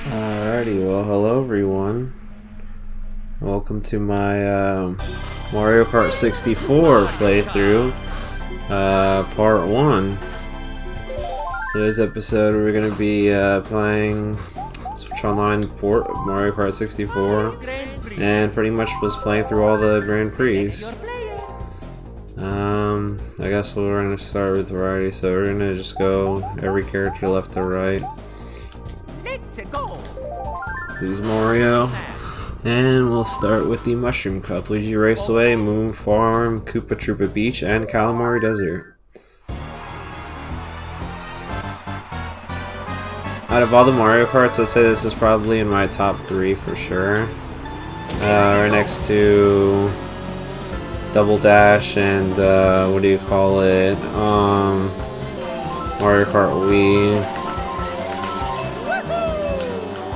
Alrighty, well, hello everyone. Welcome to my Mario Kart 64 playthrough, part 1. Today's episode we're going to be playing Switch Online port of Mario Kart 64, and pretty much was playing through all the Grand Prix. I guess we're going to start with variety, so we're going to just go every character left to right. Use Mario, and we'll start with the Mushroom Cup, Luigi Raceway, Moon Farm, Koopa Troopa Beach, and Calamari Desert. Out of all the Mario Karts, I'd say this is probably in my top 3 for sure. Right next to Double Dash and what do you call it? Mario Kart Wii.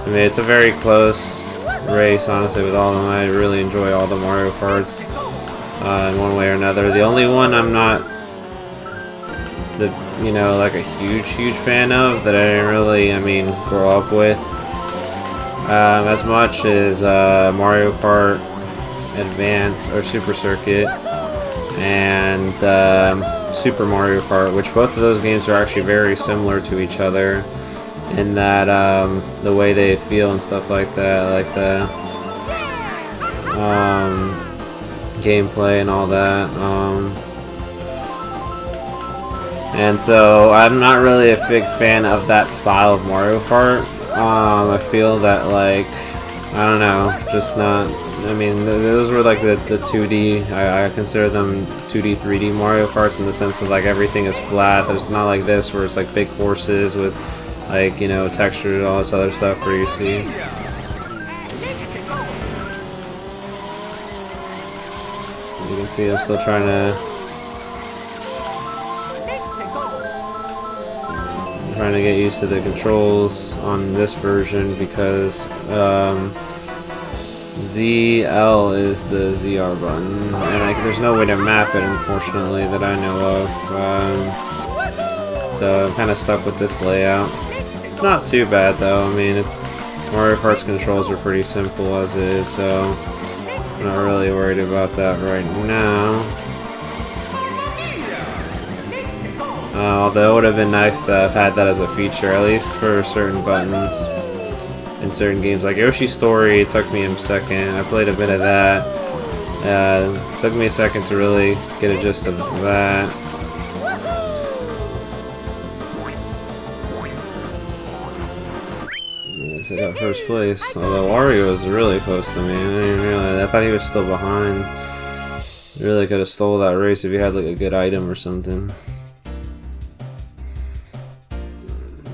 I mean, it's a very close race, honestly, with all of them. I really enjoy all the Mario Karts in one way or another. The only one I'm not, like a huge fan of, that I didn't really, grow up with as much as Mario Kart Advance or Super Circuit and Super Mario Kart, which both of those games are actually very similar to each other in that the way they feel and stuff like that, like the gameplay and all that. And so I'm not really a big fan of that style of Mario Kart. I feel that, like, I don't know, just not. I mean, those were like the 2D. I consider them 2D, 3D Mario Karts in the sense of like everything is flat. There's not like this where it's like big courses with, like, texture and all this other stuff where you see. You can see I'm still trying to get used to the controls on this version because ZL is the ZR button, and there's no way to map it, unfortunately, that I know of. So I'm kind of stuck with this layout. Not too bad though. I mean, Mario Kart's controls are pretty simple as is, so I'm not really worried about that right now. Although it would have been nice to have had that as a feature, at least for certain buttons in certain games. Like Yoshi's Story, it took me a second. I played a bit of that. It took me a second to really get a gist of that. I got first place, although Wario was really close to me. I didn't even realize. I thought he was still behind. You really could have stole that race if you had like a good item or something.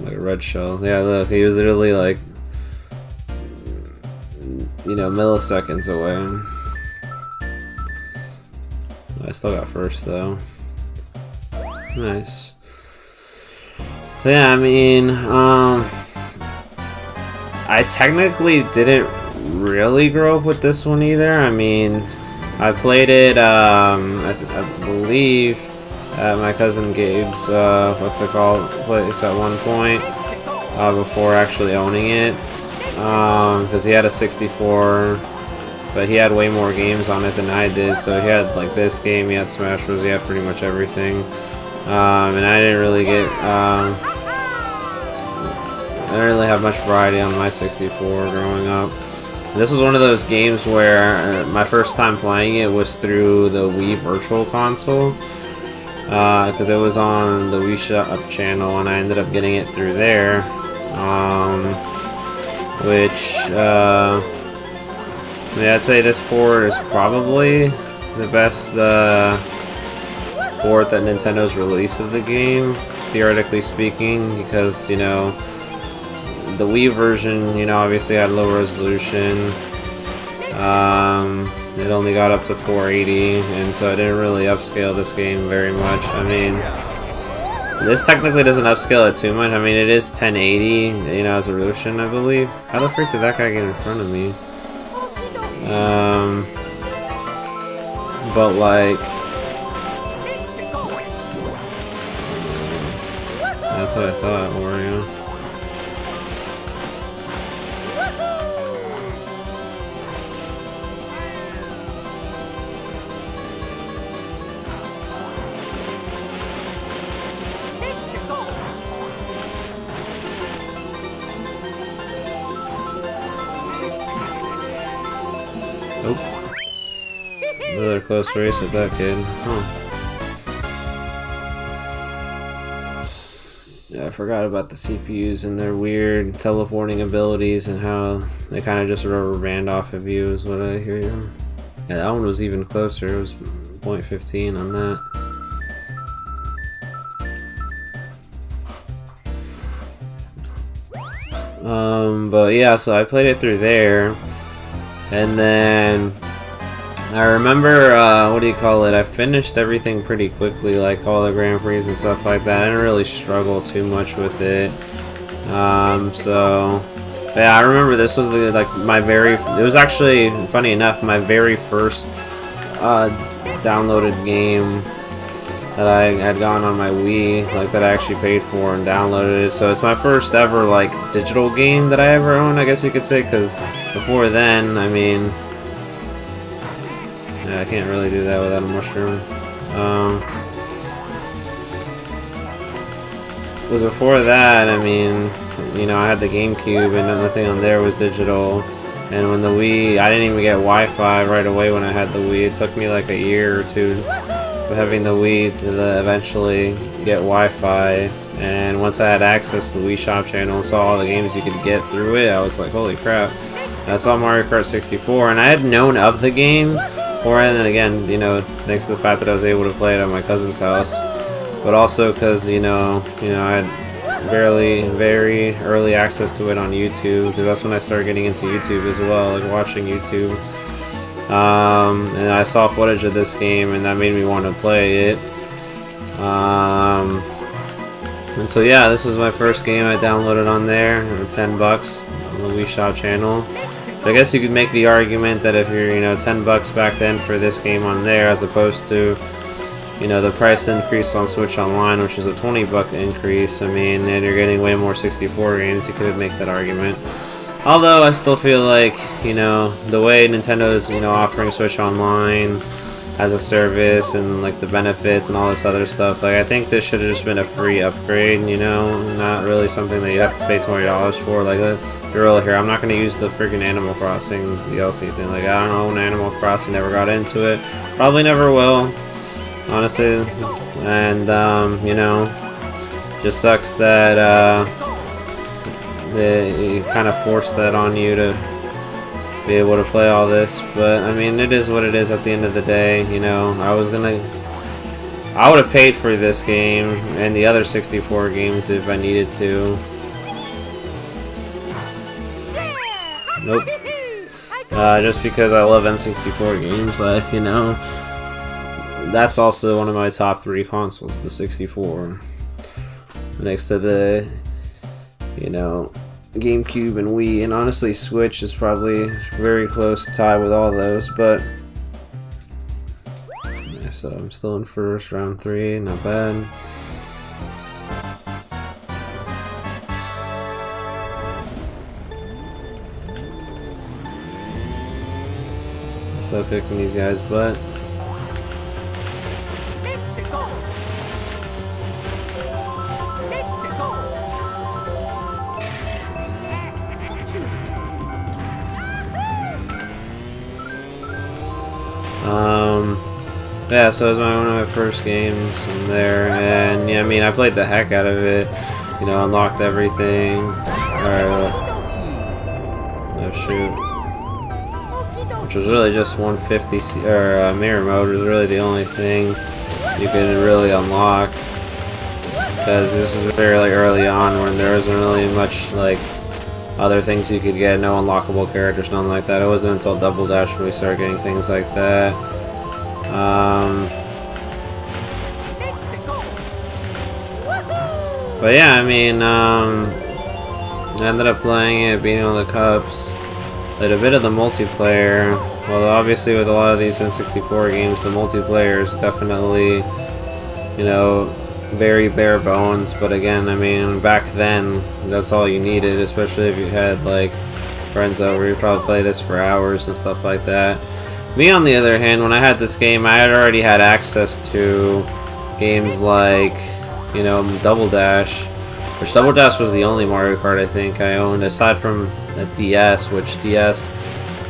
Like a red shell. Yeah, look, he was literally like, milliseconds away. I still got first though. Nice. So yeah, I mean, I technically didn't really grow up with this one either. I mean, I played it, I believe, at my cousin Gabe's, place at one point, before actually owning it, because he had a 64, but he had way more games on it than I did, so he had, like, this game, he had Smash Bros., he had pretty much everything, and I didn't really get, I didn't really have much variety on my 64 growing up. This was one of those games where my first time playing it was through the Wii Virtual Console, because it was on the Wii Shop channel, and I ended up getting it through there, which, yeah, I'd say this port is probably the best port that Nintendo's released of the game, theoretically speaking, because, the Wii version, obviously had low resolution. It only got up to 480, and so it didn't really upscale this game very much. I mean, this technically doesn't upscale it too much. I mean, it is 1080, as a resolution, I believe. How the frick did that guy get in front of me? But like, that's what I thought, Wario. another close race with that kid. Huh. Yeah, I forgot about the CPUs and their weird teleporting abilities and how they kind of just rubber band off of you is what I hear. Yeah, that one was even closer. It was 0.15 on that. But yeah, so I played it through there, and then I remember, what do you call it, I finished everything pretty quickly, like all the Grand Prix and stuff like that. I didn't really struggle too much with it. So yeah, I remember this was the, like my very, it was actually, funny enough, my very first downloaded game that I had gone on my Wii, like that I actually paid for and downloaded it. So it's my first ever like digital game that I ever owned, I guess you could say, because before then, I mean, yeah, I can't really do that without a mushroom. Because before that, I mean, you know, I had the GameCube and nothing on there was digital. And when the Wii, I didn't even get Wi-Fi right away when I had the Wii. It took me like a year or two having the Wii to eventually get Wi-Fi. And once I had access to the Wii Shop channel and saw all the games you could get through it, I was like, holy crap. And I saw Mario Kart 64, and I had known of the game, and then again, you know, thanks to the fact that I was able to play it at my cousin's house, but also because, you know, I had very early access to it on YouTube, because that's when I started getting into YouTube as well, like watching YouTube. And I saw footage of this game, and that made me want to play it. And so yeah, this was my first game I downloaded on there, for $10 on the Wii Shop channel. So I guess you could make the argument that if you're, you know, $10 back then for this game on there, as opposed to, you know, the price increase on Switch Online, which is a $20 increase, I mean, and you're getting way more 64 games, you could make that argument. Although I still feel like, you know, the way Nintendo is, you know, offering Switch Online as a service and like the benefits and all this other stuff, like I think this should have just been a free upgrade, you know, not really something that you have to pay $20 for. Like, you're real here, I'm not going to use the freaking Animal Crossing DLC thing. Like, I don't own Animal Crossing, never got into it, probably never will, honestly. And you know, just sucks that they kind of forced that on you to be able to play all this. But I mean, it is what it is at the end of the day. You know, I would have paid for this game and the other 64 games if I needed to. Nope. Just because I love N64 games, like, you know, that's also one of my top 3 consoles, the 64. Next to the, you know, GameCube and Wii, and honestly Switch is probably very close to tie with all those, but yeah, so I'm still in first, round 3, not bad. Still kicking these guys' butt. Yeah, so it was one of my first games from there, and yeah, I mean, I played the heck out of it, you know, unlocked everything, oh shoot, which was really just 150, or mirror mode was really the only thing you could really unlock, because this was very like, early on when there wasn't really much like other things you could get, no unlockable characters, nothing like that. It wasn't until Double Dash when we started getting things like that. But yeah, I mean, I ended up playing it, beating all the cups, played a bit of the multiplayer. Well, obviously with a lot of these N64 games, the multiplayer is definitely, you know, very bare bones, but again, I mean, back then, that's all you needed, especially if you had, like, friends over, you'd probably play this for hours and stuff like that. Me, on the other hand, when I had this game, I had already had access to games like, you know, Double Dash, which Double Dash was the only Mario Kart I think I owned, aside from the DS, which DS,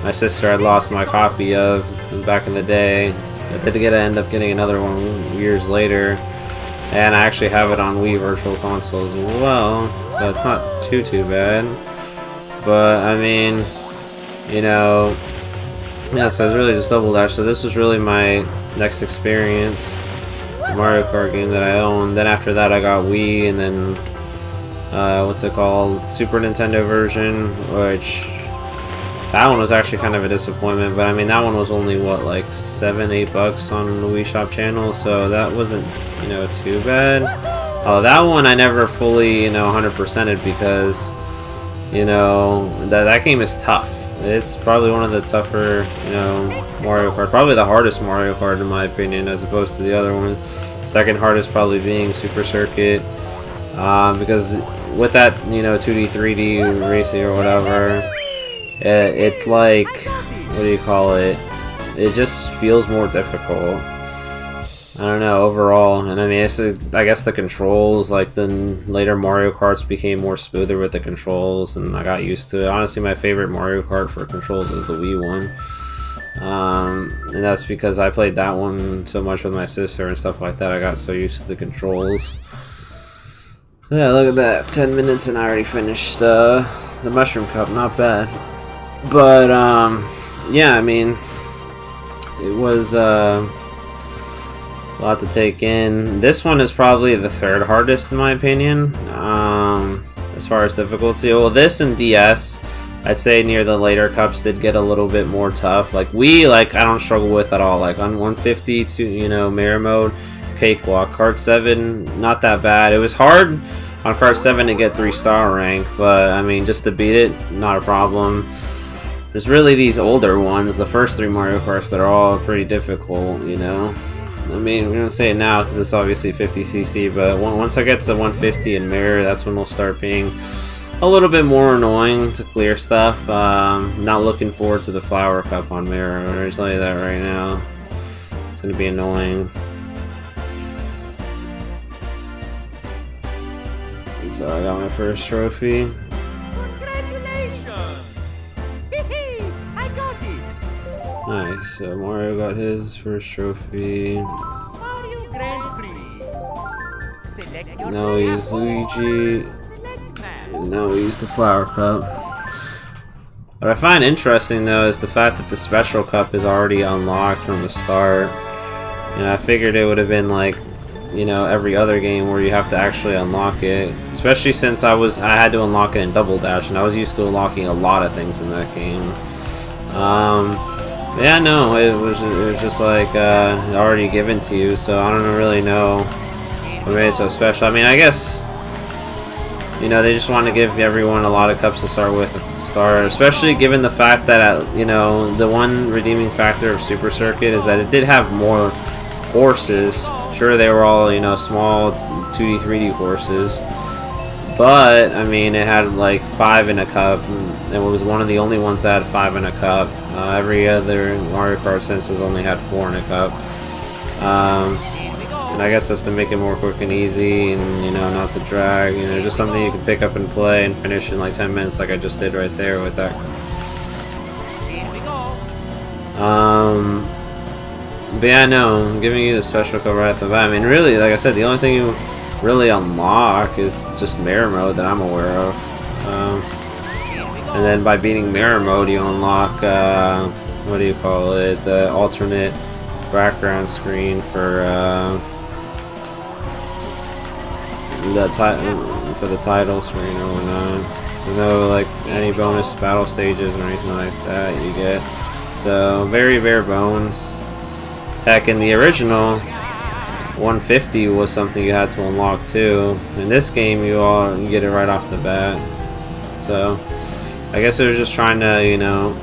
my sister had lost my copy of back in the day. I did end up getting another one years later, and I actually have it on Wii Virtual Console as well, so it's not too bad. But I mean, you know, yeah. So I was really just Double Dash. So this was really my next experience, Mario Kart game that I owned. Then after that, I got Wii, and then what's it called, Super Nintendo version, which that one was actually kind of a disappointment. But I mean, that one was only what, like $7-8 on the Wii Shop channel, so that wasn't, you know, too bad. That one I never fully, you know, 100%ed because, you know, that game is tough. It's probably one of the tougher, you know, Mario Kart. Probably the hardest Mario Kart in my opinion, as opposed to the other ones. Second hardest probably being Super Circuit, because with that, you know, 2D, 3D racing or whatever, it's like, what do you call it? It just feels more difficult. I don't know, overall. And I mean, I guess the controls, like the later Mario Karts became more smoother with the controls, and I got used to it. Honestly, my favorite Mario Kart for controls is the Wii one. And that's because I played that one so much with my sister and stuff like that. I got so used to the controls. So yeah, look at that. 10 minutes and I already finished the Mushroom Cup. Not bad. But, yeah, I mean, it was a lot to take in. This one is probably the third hardest in my opinion, as far as difficulty. Well, this and DS, I'd say near the later cups did get a little bit more tough. Like Wii, like I don't struggle with at all. Like on 150 to, you know, mirror mode, cakewalk. Kart 7, not that bad. It was hard on Kart 7 to get 3-star rank, but I mean, just to beat it, not a problem. There's really these older ones, the first 3 Mario Karts, that are all pretty difficult, you know. I mean, we don't say it now because it's obviously 50cc, but once I get to 150 in mirror, that's when we'll start being a little bit more annoying to clear stuff. Not looking forward to the Flower Cup on mirror, I'll tell you that right now. It's going to be annoying. So I got my first trophy. Nice, so Mario got his first trophy. Now we use Luigi. And now we use the Flower Cup. What I find interesting though is the fact that the Special Cup is already unlocked from the start. And I figured it would have been like, you know, every other game where you have to actually unlock it. Especially since I had to unlock it in Double Dash, and I was used to unlocking a lot of things in that game. Yeah, no, it was just like already given to you, so I don't really know what made it so special. I mean, I guess, you know, they just want to give everyone a lot of cups to start with at the start, especially given the fact that, you know, the one redeeming factor of Super Circuit is that it did have more courses. Sure, they were all, you know, small 2D, 3D courses, but I mean, it had like 5 in a cup, and it was one of the only ones that had 5 in a cup. Every other Mario Kart since has only had 4 in a cup. And I guess that's to make it more quick and easy, and, you know, not to drag. You know, just something you can pick up and play and finish in like 10 minutes, like I just did right there with that. But yeah, no, I'm giving you the Special Cup right off the bat. I mean, really, like I said, the only thing you really unlock is just mirror mode that I'm aware of. And then by beating mirror mode, you unlock, what do you call it, the alternate background screen for the title screen or whatnot. There's no like any bonus battle stages or anything like that you get. So very bare bones. Heck, in the original, 150 was something you had to unlock too. In this game, you get it right off the bat. So I guess they're just trying to, you know,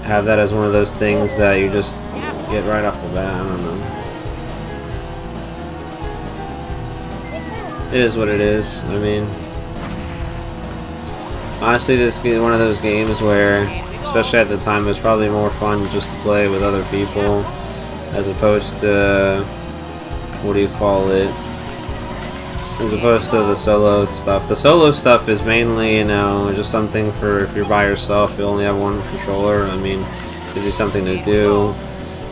have that as one of those things that you just get right off the bat. I don't know. It is what it is. I mean, honestly, this is one of those games where, especially at the time, it was probably more fun just to play with other people as opposed to, what do you call it, as opposed to the solo stuff. The solo stuff is mainly, you know, just something for if you're by yourself, you only have one controller. I mean, gives you something to do.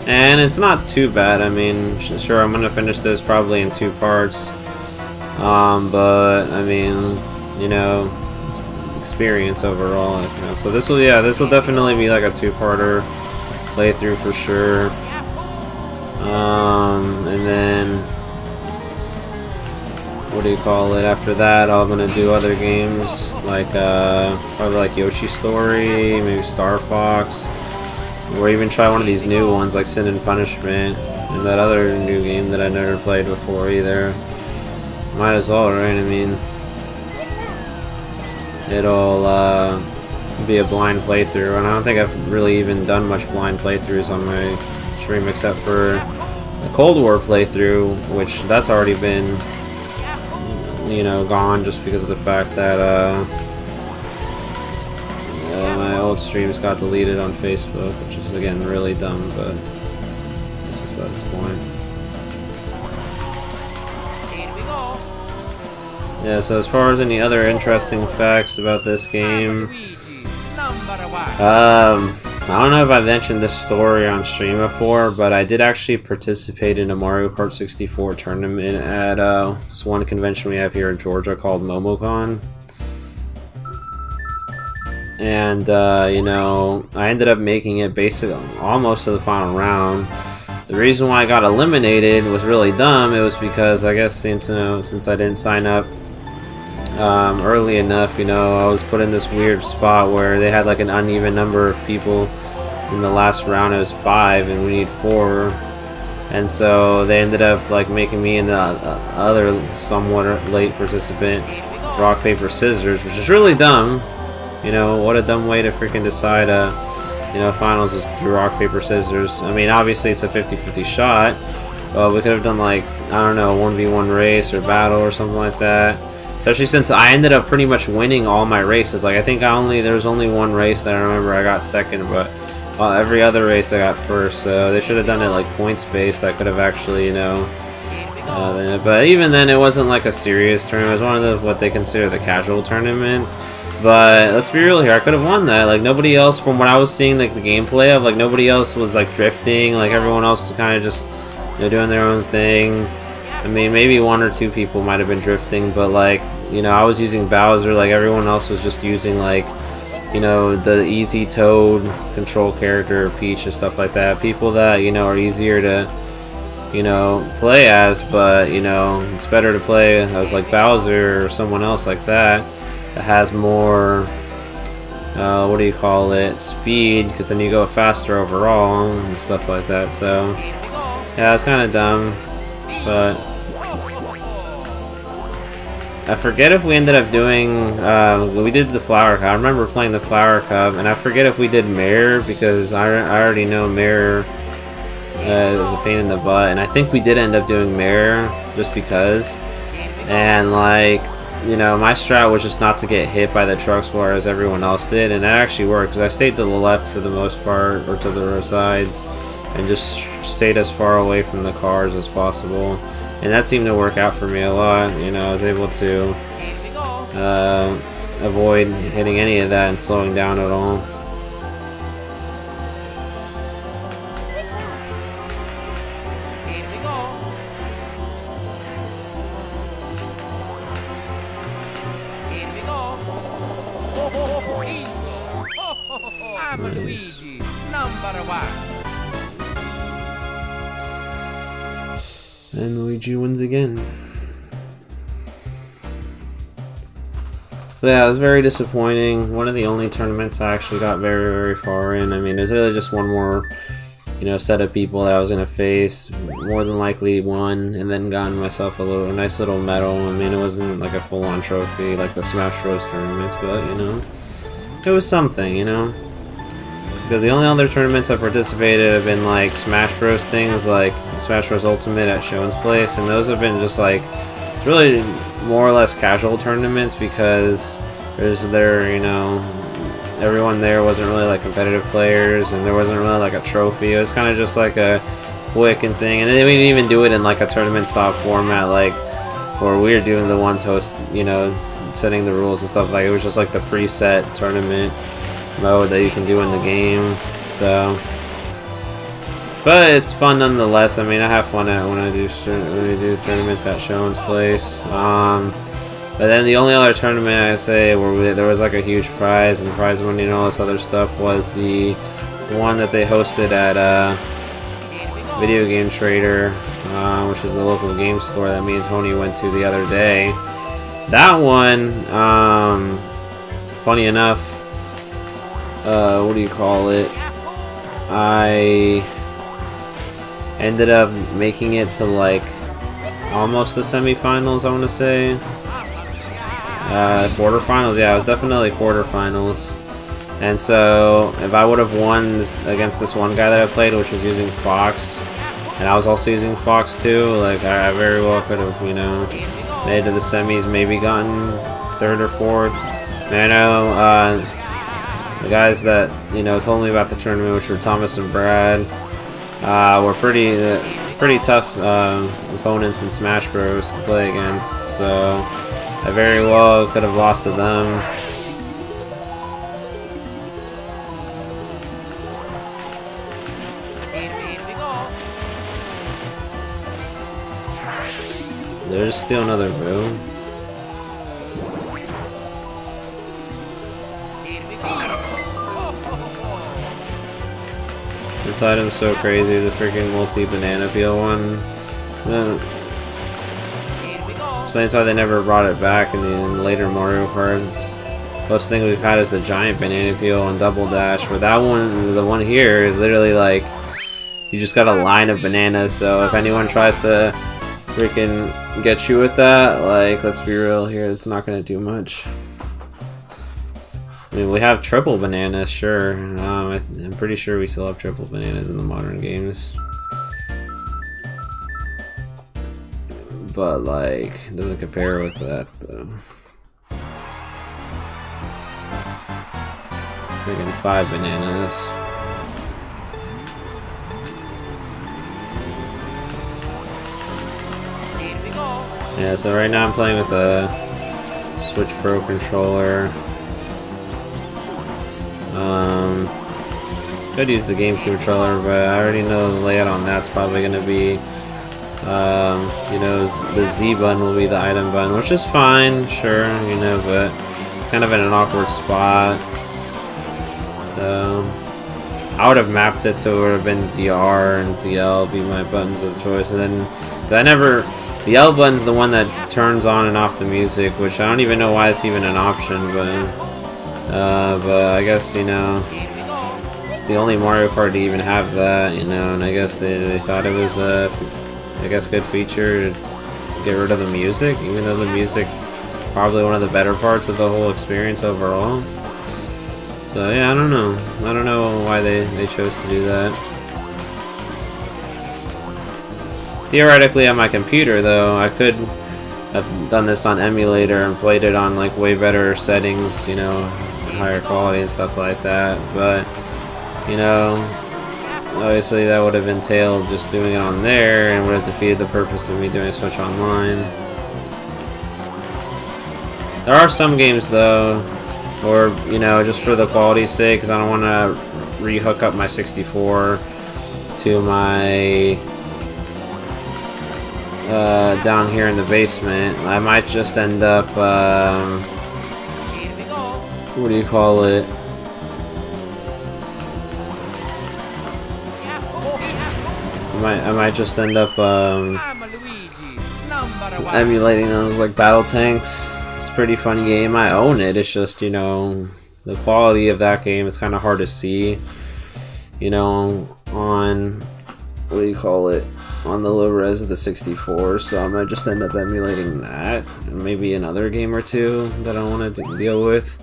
And it's not too bad. I mean, sure, I'm gonna finish this probably in 2 parts. But I mean, you know, experience overall. You know, so this will definitely be like a 2-parter playthrough for sure. And then what do you call it? After that, I'm gonna do other games like probably like Yoshi's Story, maybe Star Fox, or even try one of these new ones like Sin and Punishment, and that other new game that I never played before either. Might as well, right? I mean, it'll be a blind playthrough, and I don't think I've really even done much blind playthroughs on my stream except for the Cold War playthrough, which that's already been, you know, gone just because of the fact that my old streams got deleted on Facebook, which is again really dumb, but that's besides the point. Yeah, so as far as any other interesting facts about this game, I don't know if I've mentioned this story on stream before, but I did actually participate in a Mario Kart 64 tournament at this one convention we have here in Georgia called MomoCon. And, you know, I ended up making it basically almost to the final round. The reason why I got eliminated was really dumb. It was because, I guess, since I didn't sign up early enough, you know, I was put in this weird spot where they had like an uneven number of people. In the last round it was 5 and we need 4, and so they ended up like making me and the other somewhat late participant rock paper scissors, which is really dumb. You know, what a dumb way to freaking decide you know, finals is through rock paper scissors. I mean, obviously it's a 50-50 shot, but we could have done like, I don't know, 1v1 race or battle or something like that. Especially since I ended up pretty much winning all my races. Like, I think there was only one race that I remember I got second, but every other race I got first. So they should have done it like points based. I could have actually, you know, but even then it wasn't like a serious tournament. It was one of the what they consider the casual tournaments. But let's be real here, I could have won that. Like, nobody else, from what I was seeing, like the gameplay of, like, nobody else was like drifting. Like, everyone else was kind of just, you know, doing their own thing. I mean, maybe 1 or 2 people might have been drifting, but like, you know, I was using Bowser. Like, everyone else was just using like, you know, the easy Toad control character, Peach and stuff like that. People that, you know, are easier to, you know, play as, but, you know, it's better to play as like Bowser or someone else like that has more, what do you call it, speed, because then you go faster overall and stuff like that. So yeah, it's kind of dumb, but I forget if we ended up doing, we did the Flower Cup. I remember playing the Flower Cup, and I forget if we did Mirror, because I already know Mirror is a pain in the butt, and I think we did end up doing Mirror, just because. And like, you know, my strat was just not to get hit by the trucks whereas everyone else did, and that actually worked, because I stayed to the left for the most part, or to the sides, and just stayed as far away from the cars as possible. And that seemed to work out for me a lot. You know, I was able to avoid hitting any of that and slowing down at all. Nice. And Luigi wins again. But yeah, it was very disappointing. One of the only tournaments I actually got very, very far in. I mean, there's really just one more, you know, set of people that I was gonna face. More than likely won, and then gotten myself a nice little medal. I mean, it wasn't like a full-on trophy like the Smash Bros tournaments, but you know, it was something, you know. Because the only other tournaments I've participated have been like Smash Bros things, like Smash Bros Ultimate at Shone's Place, and those have been just like, it's really more or less casual tournaments, because you know, everyone there wasn't really like competitive players, and there wasn't really like a trophy. It was kind of just like a quick and thing, and they didn't even do it in like a tournament style format, like where we were doing the ones host, you know, setting the rules and stuff. Like, it was just like the preset tournament mode that you can do in the game. So But it's fun nonetheless. I mean, I have fun at when we do tournaments at Sean's place. But then the only other tournament I say where there was like a huge prize and prize money and all this other stuff was the one that they hosted at Video Game Trader, which is the local game store that me and Tony went to the other day. That one, funny enough, what do you call it? I ended up making it to like almost the semifinals, I want to say. Quarterfinals, yeah, it was definitely quarterfinals. And so, if I would have won against this one guy that I played, which was using Fox, and I was also using Fox too, like I very well could have, you know, made it to the semis, maybe gotten third or fourth. And I know the guys that, you know, told me about the tournament, which were Thomas and Brad, were pretty tough opponents in Smash Bros. To play against. So I very well could have lost to them. There's still another room. This item's so crazy, the freaking multi-banana peel one. Explains why they never brought it back in the later Mario Karts. Most thing we've had is the giant banana peel and double dash, but that one, the one here, is literally like you just got a line of bananas. So if anyone tries to freaking get you with that, like, let's be real here, it's not gonna do much. I mean, we have triple bananas, sure. I'm pretty sure we still have triple bananas in the modern games. But, like, it doesn't compare with that, though. Freaking 5 bananas. Yeah, so right now I'm playing with the Switch Pro controller. Could use the GameCube controller, but I already know the layout on that's probably going to be, you know, the Z button will be the item button, which is fine, sure, you know, but it's kind of in an awkward spot. So I would have mapped it to where it would have been ZR and ZL be my buttons of choice, and then the L button's the one that turns on and off the music, which I don't even know why it's even an option, but I guess, you know, it's the only Mario Kart to even have that, you know, and I guess they thought it was a, I guess, good feature to get rid of the music, even though the music's probably one of the better parts of the whole experience overall. So yeah, I don't know why they chose to do that. Theoretically, on my computer, though, I could have done this on emulator and played it on like way better settings, you know, higher quality and stuff like that. But, you know, obviously that would have entailed just doing it on there and would have defeated the purpose of me doing Switch Online. There are some games, though, or, you know, just for the quality's sake, because I don't want to re-hook up my 64 to my down here in the basement. I might just end up what do you call it? I might just end up emulating those like battle tanks. It's a pretty fun game. I own it. It's just, you know, the quality of that game is kind of hard to see, you know, on what do you call it, on the low res of the 64. So I might just end up emulating that, and maybe another game or two that I want to deal with.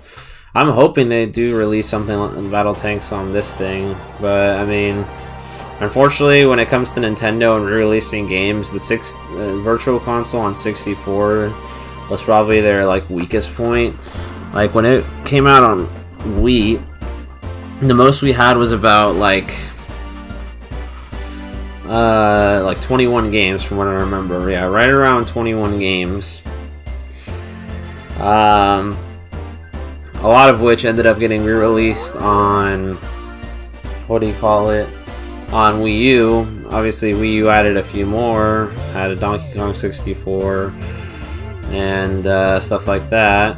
I'm hoping they do release something like battle tanks on this thing, but I mean, unfortunately, when it comes to Nintendo and re-releasing games, the Virtual Console on 64 was probably their like weakest point. Like when it came out on Wii, the most we had was about like 21 games from what I remember. Yeah, right around 21 games. A lot of which ended up getting re-released on, what do you call it, on Wii U. Obviously, Wii U added a few more, had a Donkey Kong 64, and stuff like that.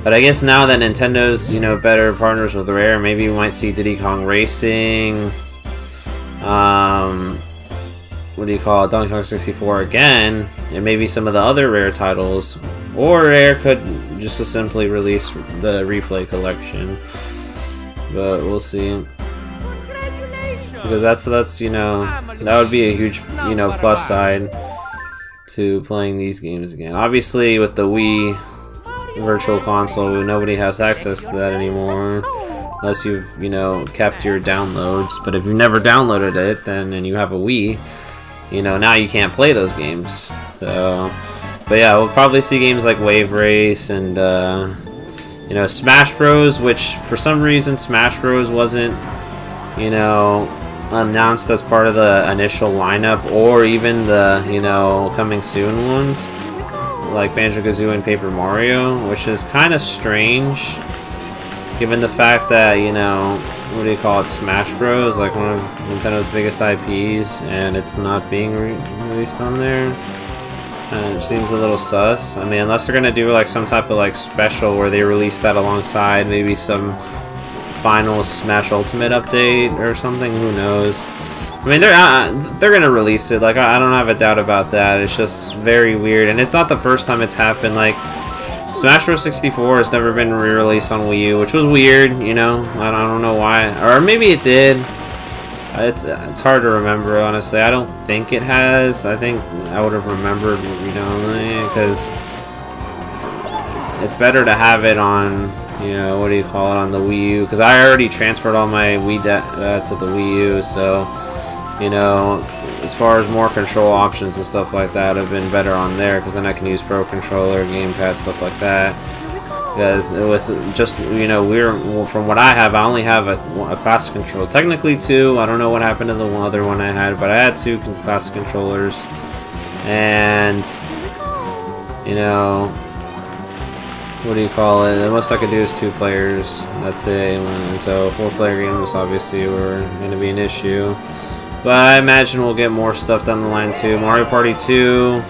But I guess now that Nintendo's, you know, better partners with Rare, maybe we might see Diddy Kong Racing, what do you call it, Donkey Kong 64 again, and maybe some of the other Rare titles. Or Rare could just simply release the Replay collection. But we'll see. Because that's you know, that would be a huge, you know, plus side to playing these games again. Obviously, with the Wii Virtual Console, nobody has access to that anymore, unless you've, you know, kept your downloads. But if you've never downloaded it, then and you have a Wii, you know, now you can't play those games. So, but yeah, we'll probably see games like Wave Race and you know, Smash Bros, which for some reason Smash Bros wasn't, you know, announced as part of the initial lineup, or even the, you know, coming soon ones like Banjo-Kazooie and Paper Mario, which is kind of strange given the fact that, you know, what do you call it, Smash Bros, like one of Nintendo's biggest IPs, and it's not being released on there. It seems a little sus. I mean, unless they're gonna do like some type of like special where they release that alongside maybe some final Smash Ultimate update or something, who knows. I mean, they're gonna release it, like I don't have a doubt about that. It's just very weird, and it's not the first time it's happened. Like Smash Bros 64 has never been re-released on Wii U, which was weird, you know. I don't know why, or maybe it did. It's hard to remember, honestly. I don't think it has. I think I would have remembered, you know, because it's better to have it on, you know, what do you call it, on the Wii U, because I already transferred all my Wii data to the Wii U, so, you know, as far as more control options and stuff like that, have been better on there, because then I can use Pro Controller, gamepad, stuff like that. Because with just, you know, from what I have, I only have a classic controller. Technically two. I don't know what happened to the other one I had, but I had two classic controllers. And, you know, what do you call it? The most I could do is 2 players. That's it. And so 4-player games obviously were going to be an issue. But I imagine we'll get more stuff down the line too. Mario Party 2,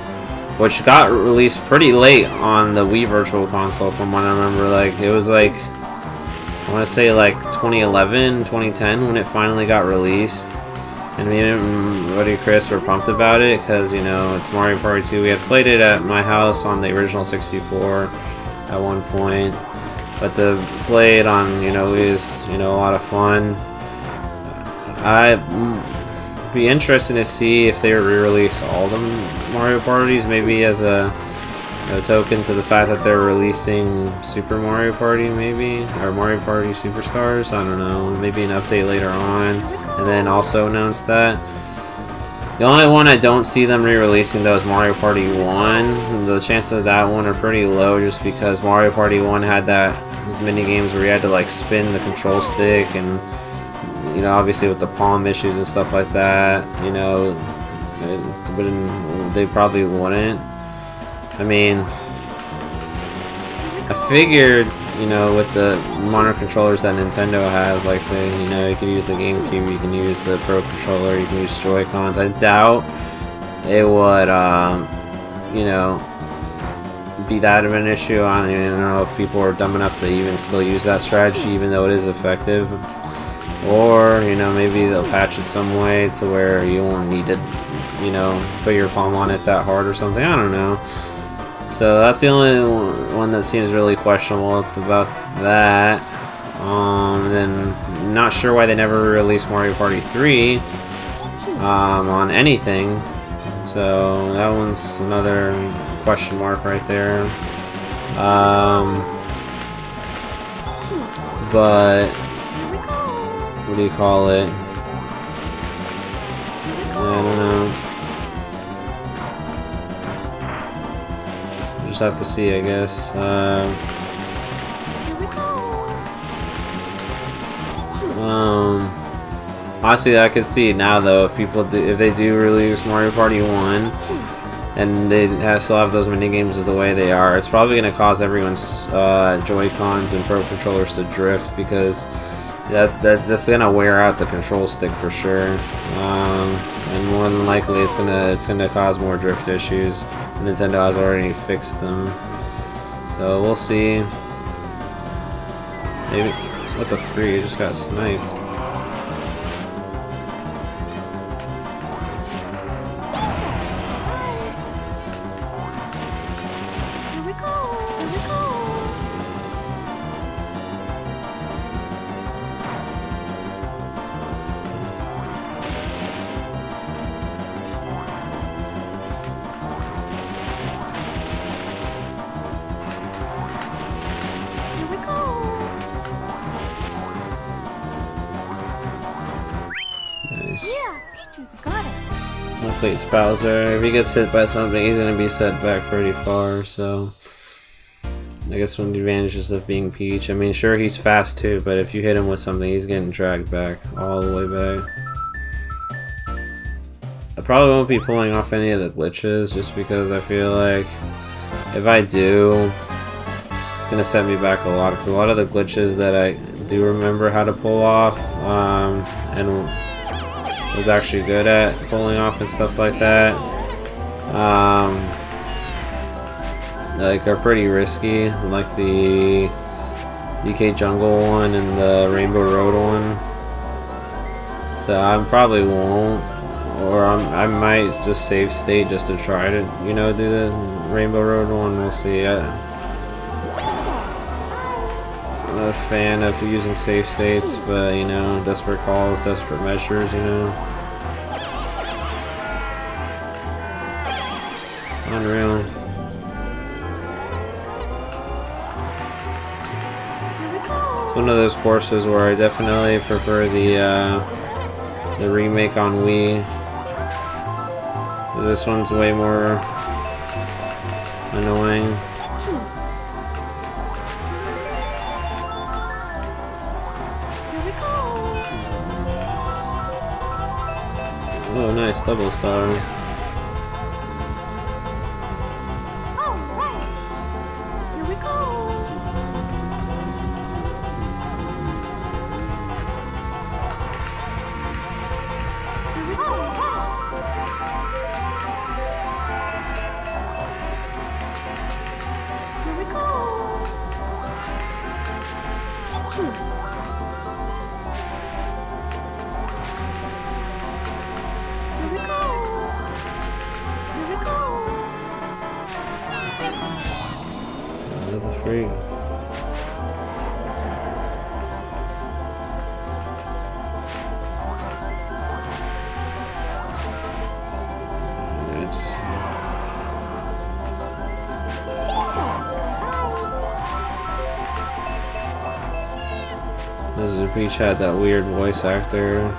which got released pretty late on the Wii Virtual Console from what I remember. Like, it was like, I want to say like 2011, 2010 when it finally got released. And me and buddy Chris were pumped about it because, you know, it's Mario Party 2. We had played it at my house on the original 64 at one point. But to play it on, you know, is, you know, a lot of fun. Be interesting to see if they re-release all the Mario Parties, maybe as a, you know, token to the fact that they're releasing Super Mario Party, maybe, or Mario Party Superstars. I don't know, maybe an update later on, and then also announce that. The only one I don't see them re-releasing though is Mario Party 1. The chances of that one are pretty low, just because Mario Party 1 had those mini games where you had to like spin the control stick, and, you know, obviously with the palm issues and stuff like that, you know, they probably wouldn't. I mean, I figured, you know, with the modern controllers that Nintendo has, like you know, you can use the GameCube, you can use the Pro Controller, you can use Joy-Cons. I doubt it would, you know, be that of an issue. I don't even know if people are dumb enough to even still use that strategy, even though it is effective. Or, you know, maybe they'll patch it some way to where you won't need to, you know, put your palm on it that hard or something. I don't know. So that's the only one that seems really questionable about that. Then not sure why they never released Mario Party 3 on anything. So that one's another question mark right there. But what do you call it? I don't know. Just have to see, I guess. Honestly, I could see it now though. If they do release Mario Party 1, and they still have those mini games as the way they are, it's probably going to cause everyone's Joy-Cons and Pro Controllers to drift, because That's gonna wear out the control stick for sure, and more than likely it's gonna cause more drift issues. Nintendo has already fixed them, so we'll see. Maybe what the freak? I just got sniped. Luckily it's Bowser. If he gets hit by something, he's gonna be set back pretty far, so I guess one of the advantages of being Peach. I mean, sure, he's fast too, but if you hit him with something, he's getting dragged back, all the way back. I probably won't be pulling off any of the glitches, just because I feel like if I do, it's gonna set me back a lot, because a lot of the glitches that I do remember how to pull off, and was actually good at pulling off and stuff like that, like are pretty risky, like the DK Jungle one and the Rainbow Road one. So I probably won't, or I might just save state just to try to, you know, do the Rainbow Road one. We'll see. I'm not a fan of using save states, but you know, desperate calls, desperate measures, you know. Unreal. It's one of those courses where I definitely prefer the remake on Wii. This one's way more annoying. Oh, nice double star. Free. Nice. This is Peach had that weird voice actor.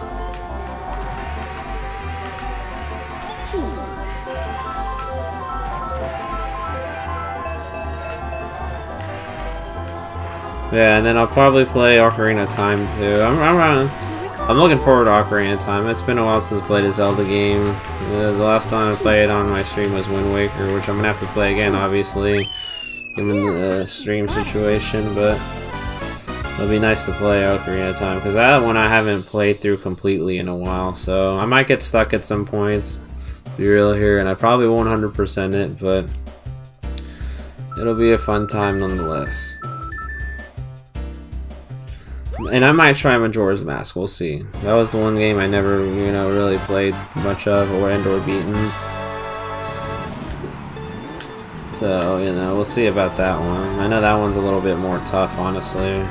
Yeah, and then I'll probably play Ocarina of Time too. I'm looking forward to Ocarina of Time. It's been a while since I played a Zelda game. The last time I played on my stream was Wind Waker, which I'm gonna have to play again, obviously, given the stream situation. But it'll be nice to play Ocarina of Time, because that one I haven't played through completely in a while. So I might get stuck at some points, to be real here, and I probably won't 100% it, but it'll be a fun time nonetheless. And I might try Majora's Mask, we'll see. That was the one game I never, you know, really played much of or beaten. So, you know, we'll see about that one. I know that one's a little bit more tough, honestly.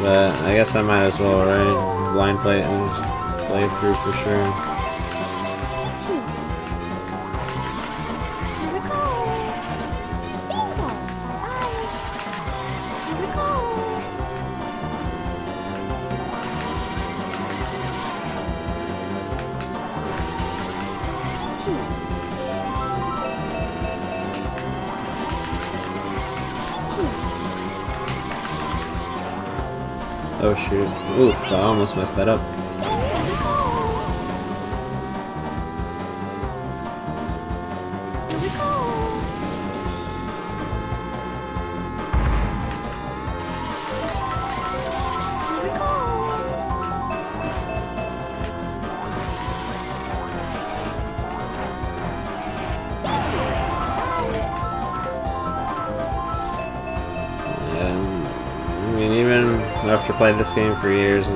But I guess I might as well, right? Blind play through for sure. Oh shoot. Oof, I almost messed that up. after playing this game for years,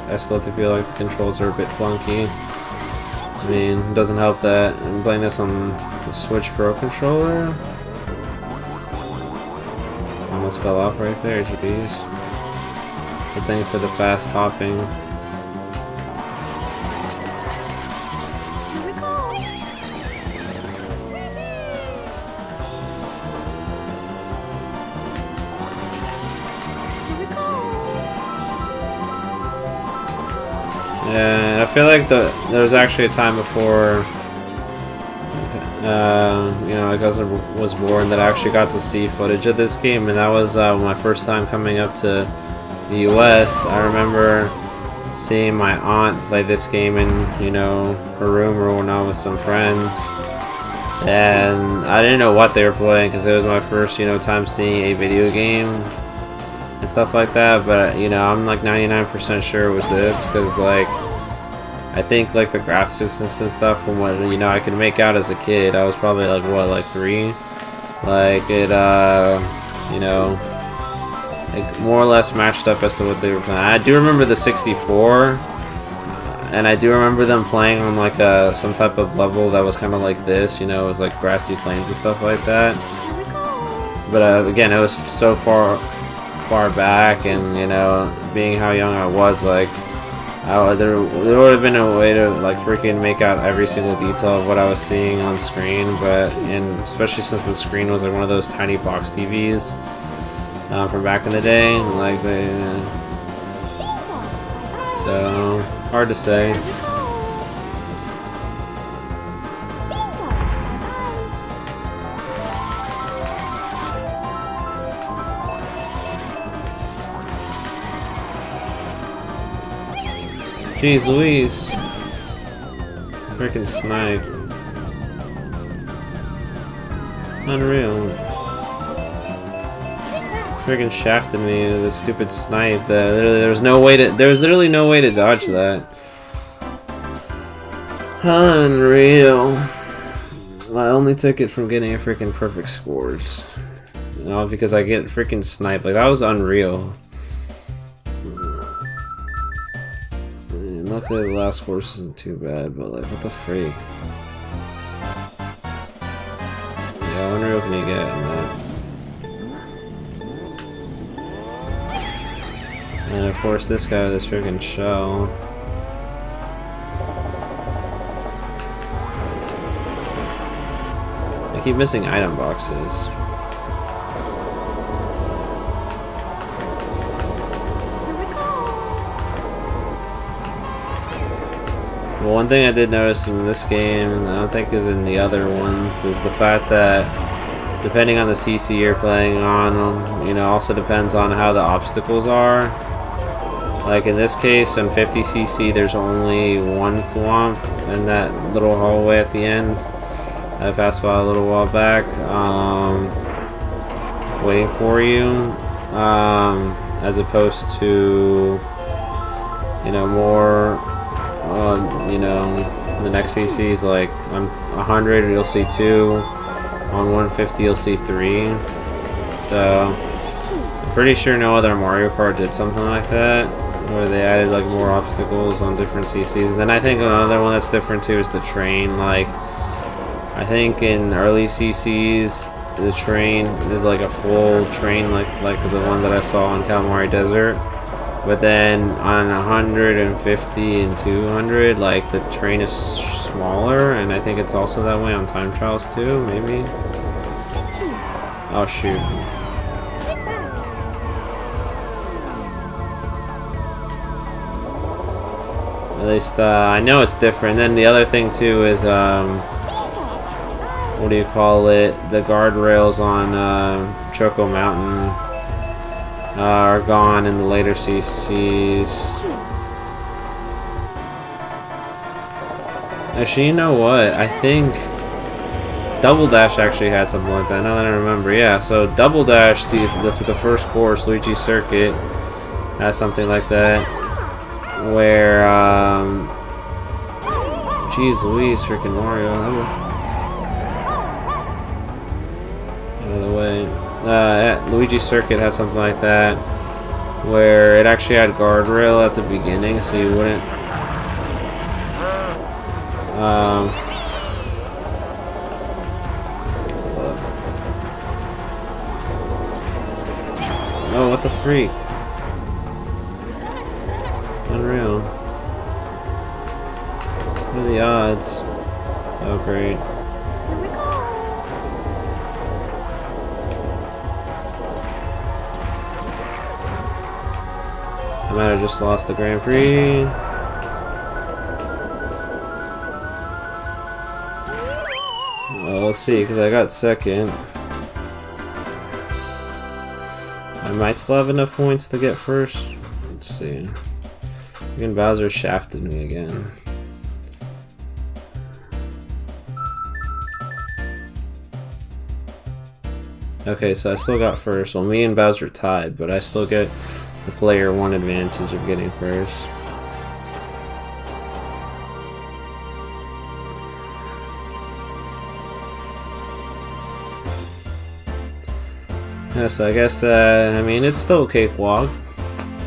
I still feel like the controls are a bit clunky. I mean, it doesn't help that I'm playing this on the Switch Pro controller. Almost fell off right there, jeez. Good thing for the fast hopping. Yeah, I feel like there was actually a time before, you know, my cousin was born that I actually got to see footage of this game, and that was my first time coming up to the US. I remember seeing my aunt play this game in, you know, her room or whatnot with some friends, and I didn't know what they were playing because it was my first, you know, time seeing a video game and stuff like that. But you know, I'm like 99% sure it was this, because like I think like the graphics and stuff from what, you know, I could make out as a kid. I was probably like what, like 3, like it you know, like more or less matched up as to what they were playing. I do remember the 64, and I do remember them playing on like some type of level that was kind of like this, you know, it was like grassy plains and stuff like that. But again, it was so far back, and you know, being how young I was, like there would have been a way to like freaking make out every single detail of what I was seeing on screen, and especially since the screen was like one of those tiny box TVs from back in the day, like so hard to say. Jeez Louise. Freaking snipe. Unreal. Freaking shafted me with a stupid snipe that there was literally no way to dodge that. Unreal. My only ticket from getting a freaking perfect scores. You know, because I get freaking sniped. Like, that was unreal. Luckily the last course isn't too bad, but like, what the freak? Yeah, how unreal can you get in that? And of course this guy with this freaking shell. I keep missing item boxes. Well, one thing I did notice in this game, I don't think is in the other ones, is the fact that depending on the CC you're playing on, you know, also depends on how the obstacles are. Like in this case, on 50cc, there's only one thwomp in that little hallway at the end. I passed by a little while back, waiting for you, as opposed to, you know, more. You know, the next CC's like on 100 you'll see 2, on 150 you'll see 3. So I'm pretty sure no other Mario Kart did something like that, where they added like more obstacles on different CC's. And then I think another one that's different too is the train. Like I think in early CC's the train is like a full train, like the one that I saw on Calamari Desert. But then on 150 and 200, like the train is smaller, and I think it's also that way on time trials too, maybe. Oh shoot. At least I know it's different. Then the other thing too is what do you call it? The guardrails on Choco Mountain are gone in the later CCs. Actually, you know what? I think Double Dash actually had something like that. Now that I remember, yeah. So Double Dash, the first course, Luigi's Circuit, has something like that, where jeez Louise, freaking Mario. Out of the way. Luigi's Circuit has something like that, where it actually had guardrail at the beginning, so you wouldn't. Oh, what the freak? Unreal. What are the odds? Oh, great. I might have just lost the Grand Prix. Well, let's see, because I got second. I might still have enough points to get first. Let's see. Again, Bowser shafted me again. Okay, so I still got first. Well, me and Bowser tied, but I still get the player one advantage of getting first. Yeah, so I guess, I mean, it's still a cakewalk.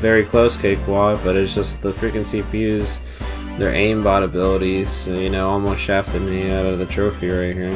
Very close cakewalk, but it's just the freaking CPUs, their aimbot abilities, you know, almost shafted me out of the trophy right here.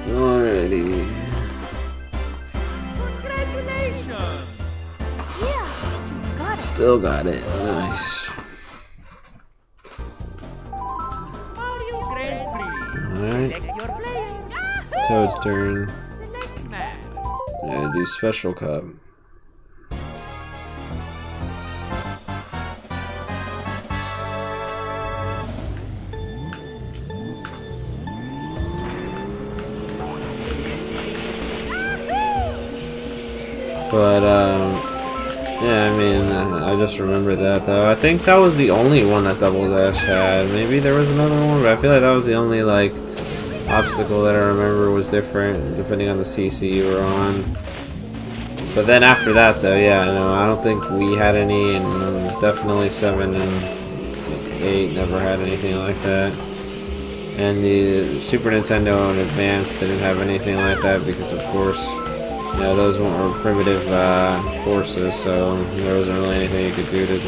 Alrighty. Congratulations! Yeah, got it. Still got it. Nice. Mario Grand Prix. Alright. Select your player. Toad's turn. Select map. Yeah, do Special Cup. But, yeah, I mean, I just remember that, though. I think that was the only one that Double Dash had. Maybe there was another one, but I feel like that was the only, like, obstacle that I remember was different, depending on the CC you were on. But then after that, though, yeah, no, I don't think we had any, and definitely 7 and 8 never had anything like that. And the Super Nintendo and Advance didn't have anything like that because, of course, you know, those were primitive courses, so there wasn't really anything you could do to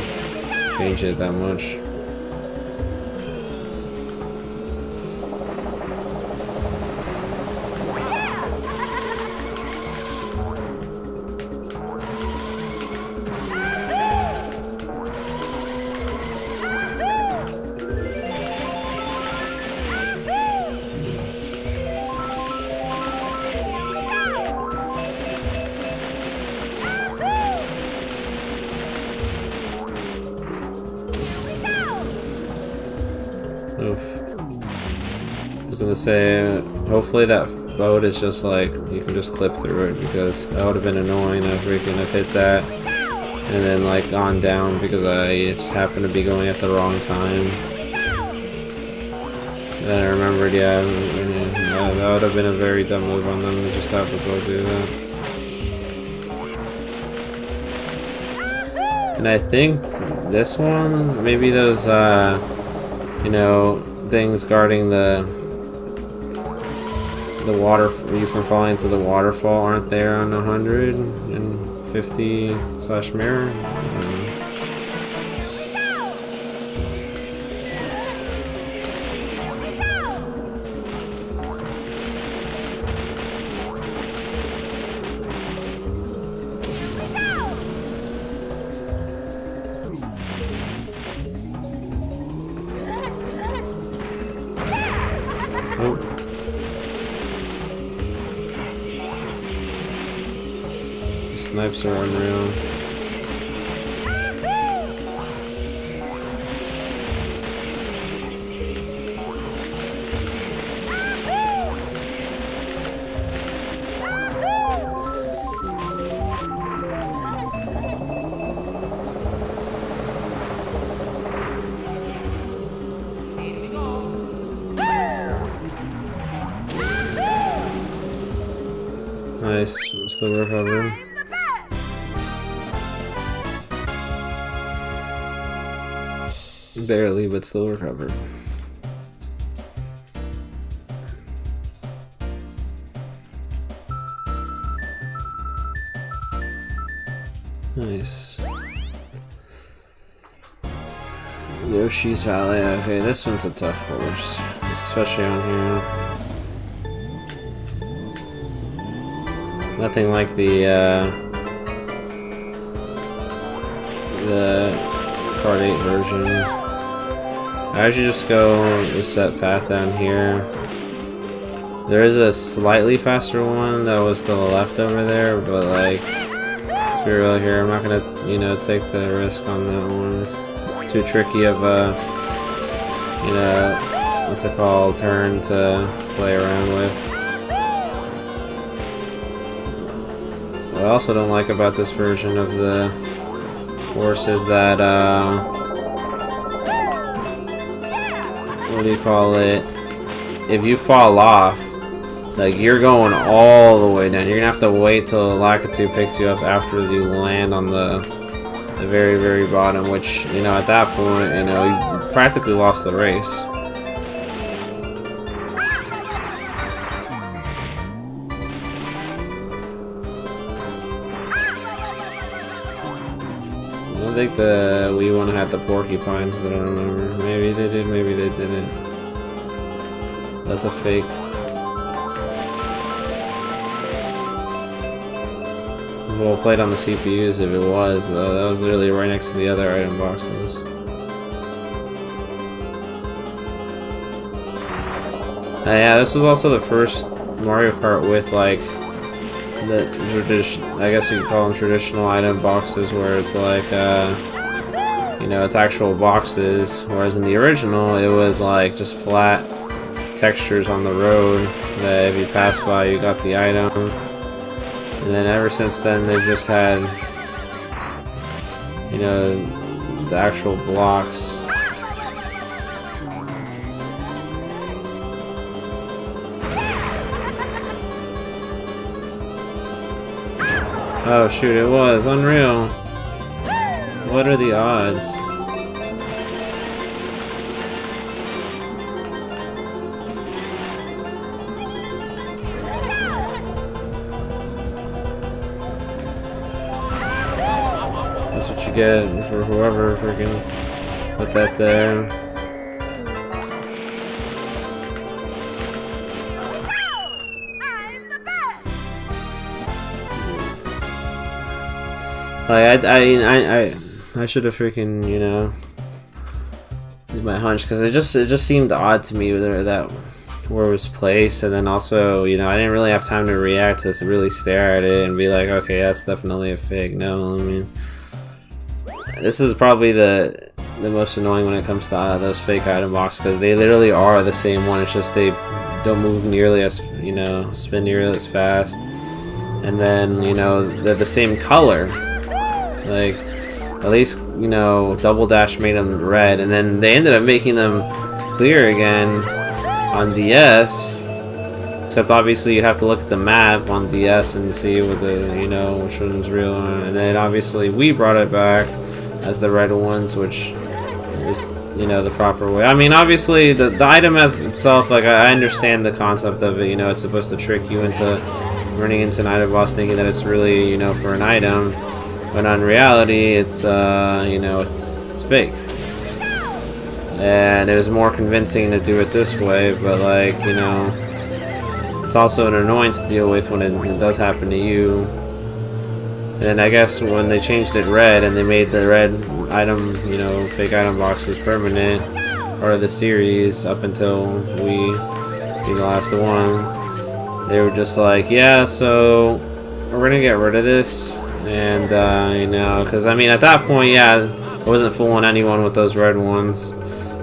change it that much. Oof. I was gonna say, hopefully that boat is just like, you can just clip through it, because that would have been annoying if freaking have hit that and then like gone down because I just happened to be going at the wrong time. Then I remembered, yeah, that would have been a very dumb move on them to just have to go do that. And I think this one, maybe those, you know, things guarding the water, you from falling into the waterfall aren't there on 150/mirror. Oh. The snipes are unreal. Nice. Still recovering. Barely, but still recovered. Nice. Yoshi's Valley. Okay, this one's a tough course, especially on here. Nothing like the Kart 8 version. I usually just go the set path down here. There is a slightly faster one that was to the left over there, but like, let's be real here, I'm not gonna, you know, take the risk on that one. It's too tricky of a, you know, what's it called, turn to play around with. What I also don't like about this version of the course is that, what do you call it? If you fall off, like, you're going all the way down. You're gonna have to wait till Lakitu picks you up after you land on the very, very bottom, which, you know, at that point, you know, you practically lost the race. I think the Wii one had the porcupines that I don't remember. Maybe they did, maybe they didn't. That's a fake. Well played on the CPUs if it was, though. That was literally right next to the other item boxes. Yeah, this was also the first Mario Kart with, like, the I guess you could call them traditional item boxes, where it's like, you know, it's actual boxes, whereas in the original it was like just flat textures on the road that if you pass by you got the item. And then ever since then they've just had, you know, the actual blocks. Oh shoot, it was unreal. What are the odds? That's what you get for whoever freaking put that there. Like, I should have freaking, you know, did my hunch, because it just seemed odd to me that where it was placed, and then also, you know, I didn't really have time to react to really stare at it and be like, okay, that's definitely a fake. No, I mean, this is probably the most annoying when it comes to those fake item boxes, because they literally are the same one. It's just they don't move nearly as, you know, spin nearly as fast, and then, you know, they're the same color. Like, at least, you know, Double Dash made them red, and then they ended up making them clear again on DS. Except obviously you'd have to look at the map on DS and see what the, you know, which one's real. And then obviously we brought it back as the red ones, which is, you know, the proper way. I mean, obviously the item as itself, like, I understand the concept of it. You know, it's supposed to trick you into running into an item boss thinking that it's really, you know, for an item. But in reality, it's, you know, it's fake. And it was more convincing to do it this way, but, like, you know, it's also an annoyance to deal with when it does happen to you. And I guess when they changed it red and they made the red item, you know, fake item boxes permanent, part of the series up until we be the last one, they were just like, yeah, so we're gonna get rid of this. And, you know, because, I mean, at that point, yeah, I wasn't fooling anyone with those red ones.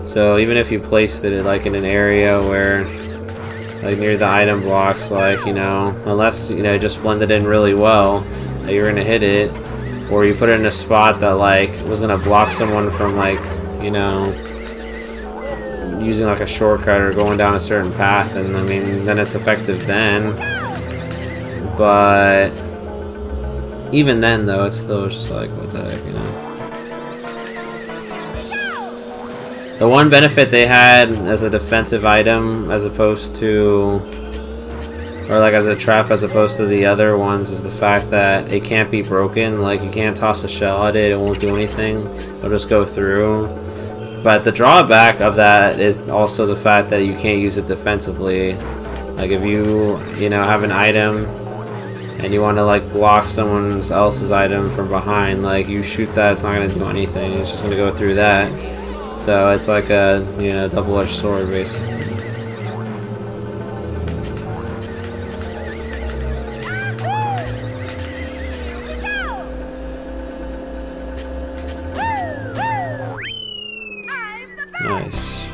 So even if you placed it, like, in an area where, like, near the item blocks, like, you know, unless, you know, just blended in really well, that you're going to hit it, or you put it in a spot that, like, was going to block someone from, like, you know, using, like, a shortcut or going down a certain path, and, I mean, then it's effective then. But even then, though, it's still just like, what the heck, you know? The one benefit they had as a defensive item, as opposed to, or like as a trap as opposed to the other ones, is the fact that it can't be broken. Like, you can't toss a shell at it, it won't do anything, it'll just go through. But the drawback of that is also the fact that you can't use it defensively. Like, if you know, have an item and you want to like block someone else's item from behind, like, you shoot that, it's not going to do anything, it's just going to go through that. So it's like a, you know, double-edged sword, basically. Nice.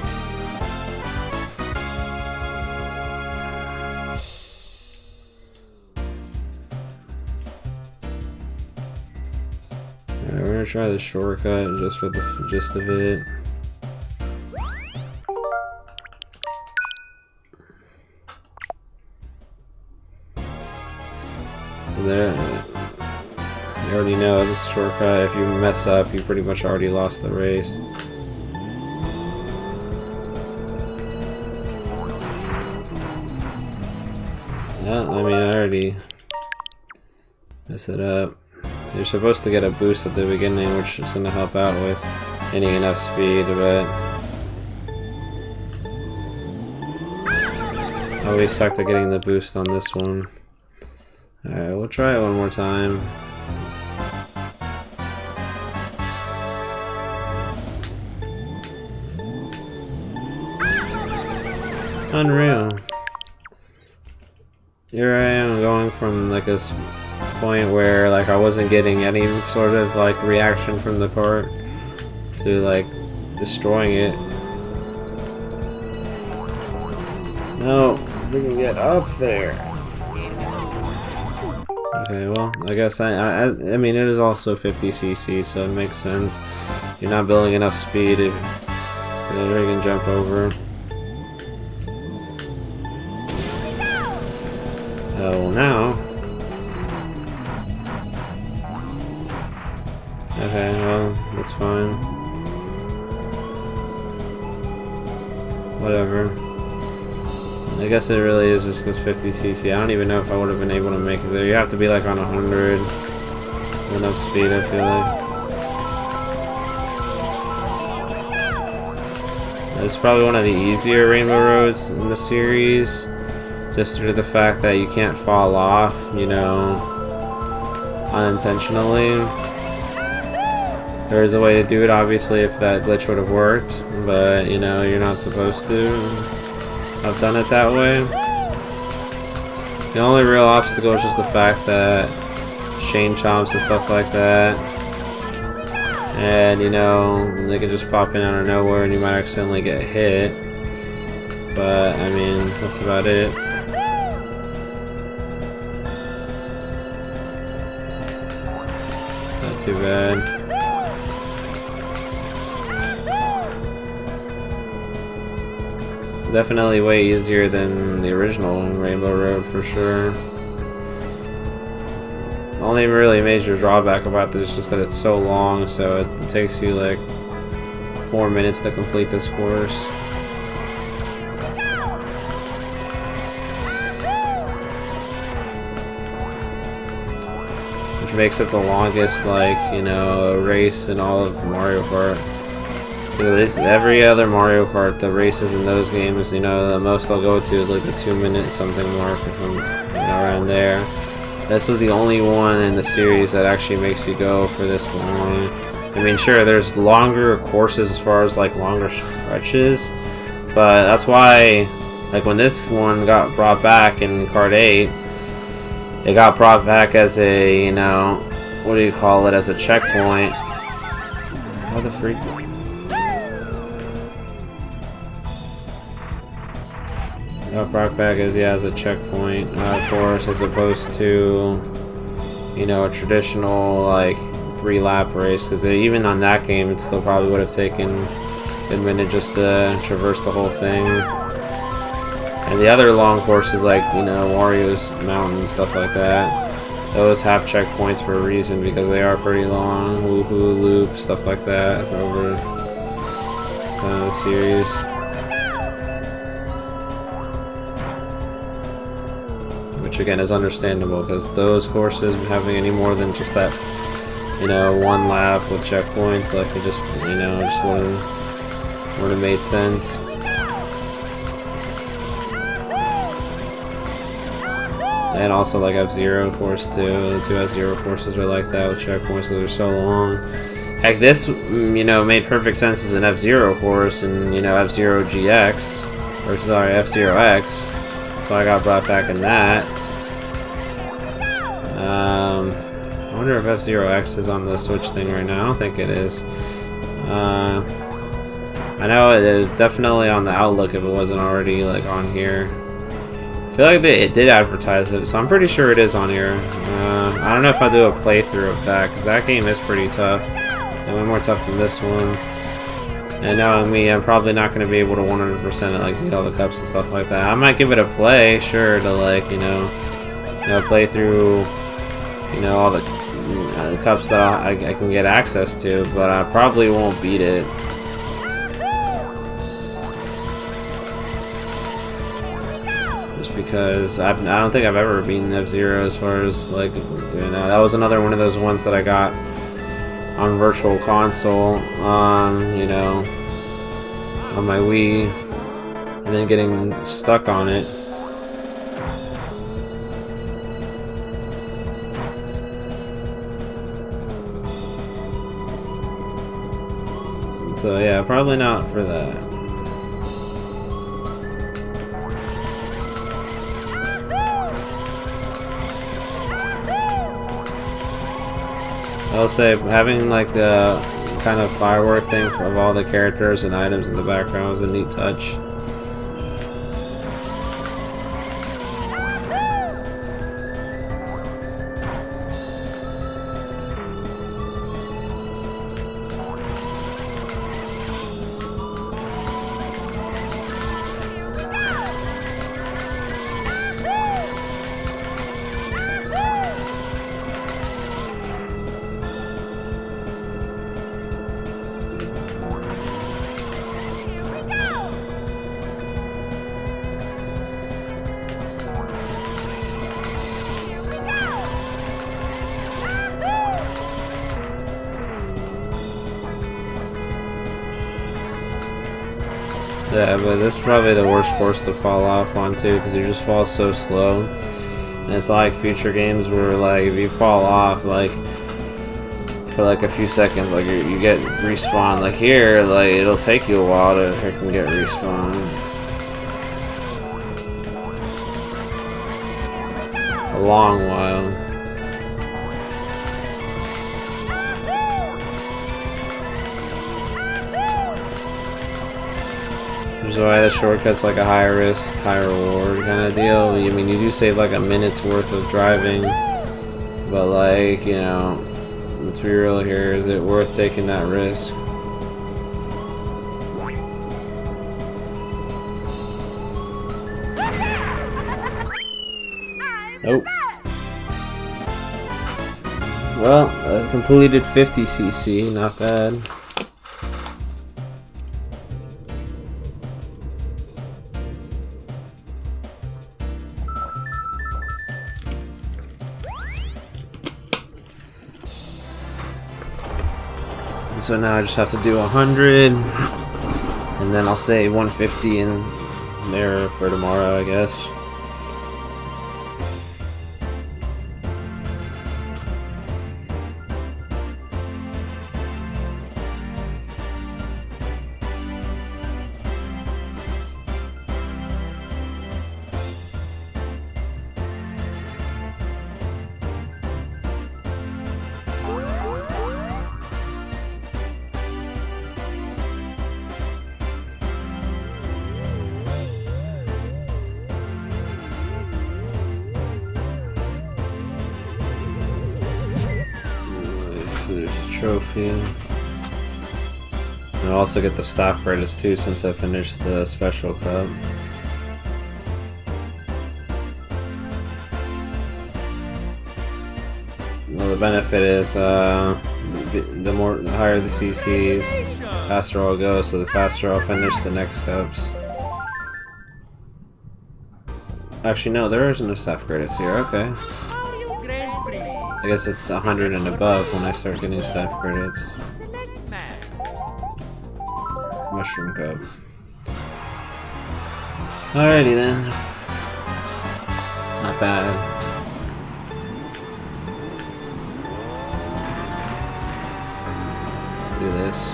Alright, we're gonna try the shortcut just for the gist of it. There, you already know this shortcut. If you mess up, you pretty much already lost the race. Yeah, I mean, I already messed it up. You're supposed to get a boost at the beginning, which is going to help out with getting enough speed, but I always sucked at getting the boost on this one. Alright, we'll try it one more time. Unreal. Here I am going from like a point where like I wasn't getting any sort of like reaction from the cart to like destroying it. No, we can get up there. Okay, well, I guess I mean, it is also 50cc, so it makes sense. You're not building enough speed if you can jump over. Oh, well, now. Okay, well, that's fine. Whatever. I guess it really is just because 50cc. I don't even know if I would have been able to make it there. You have to be like on 100 enough speed, I feel like. It's probably one of the easier rainbow roads in the series, just due to the fact that you can't fall off, you know, unintentionally. There is a way to do it, obviously, if that glitch would have worked, but, you know, you're not supposed to. I've done it that way. The only real obstacle is just the fact that chain chomps and stuff like that, and you know, they can just pop in out of nowhere and you might accidentally get hit, but I mean, that's about it. Not too bad. Definitely way easier than the original Rainbow Road for sure. The only really major drawback about this is just that it's so long, so it takes you like 4 minutes to complete this course. Which makes it the longest, like, you know, race in all of Mario Kart. Every other Mario Kart, the races in those games, you know, the most they'll go to is like the 2-minute something mark, or something, you know, around there. This is the only one in the series that actually makes you go for this long. I mean, sure, there's longer courses as far as like longer stretches, but that's why, like, when this one got brought back in Kart 8, it got brought back as a, you know, what do you call it, as a checkpoint. How the freak? Got brought back as, yeah, as a checkpoint course, as opposed to, you know, a traditional like 3-lap race, because even on that game it still probably would have taken a minute just to traverse the whole thing. And the other long courses, like, you know, Wario's Mountain and stuff like that, those have checkpoints for a reason because they are pretty long. Woohoo Loop, stuff like that over the series. Which again is understandable because those courses having any more than just that, you know, one lap with checkpoints, like it just, you know, just wouldn't have made sense. And also like F-Zero course too. The two F-Zero courses are like that with checkpoints because they're so long. Heck, this, you know, made perfect sense as an F-Zero course, and you know, F-Zero GX, or sorry, F-Zero X. So I got brought back in that. I wonder if F-Zero X is on the Switch thing right now. I don't think it is. I know it is definitely on the Outlook if it wasn't already like on here. I feel like it did advertise it, so I'm pretty sure it is on here. I don't know if I'll do a playthrough of that, because that game is pretty tough. And way more tough than this one. And knowing me, I'm probably not going to be able to 100% like beat all the cups and stuff like that. I might give it a play, sure, to like, you know, play through, you know, all the cups that I can get access to, but I probably won't beat it. Because I don't think I've ever beaten F-Zero as far as like, you know, that was another one of those ones that I got on Virtual Console, you know, on my Wii, and then getting stuck on it. So yeah, probably not for that. I'll say having like a kind of firework thing of all the characters and items in the background was a neat touch. Yeah, but this is probably the worst course to fall off on too, because you just fall so slow. And it's like future games where like if you fall off like for like a few seconds, like you get respawned. Like here, like it'll take you a while to freaking get respawned. A long while. So why the shortcut's like a higher risk, high reward kind of deal. I mean, you do save like a minute's worth of driving, but like, you know, let's be real here. Is it worth taking that risk? Nope. Well, I completed 50cc, not bad. So now I just have to do 100, and then I'll say 150 in there for tomorrow, I guess. There's a trophy. I'll also get the stock credits too since I finished the special cup. well, the benefit is the higher the CCs, faster I'll go, so the faster I'll finish the next cups. Actually, no, there isn't no staff credits here. Okay. Grand Prix. I guess it's 100 and above when I start getting staff credits. Select match. Mushroom cup. Alrighty then. Not bad. Let's do this.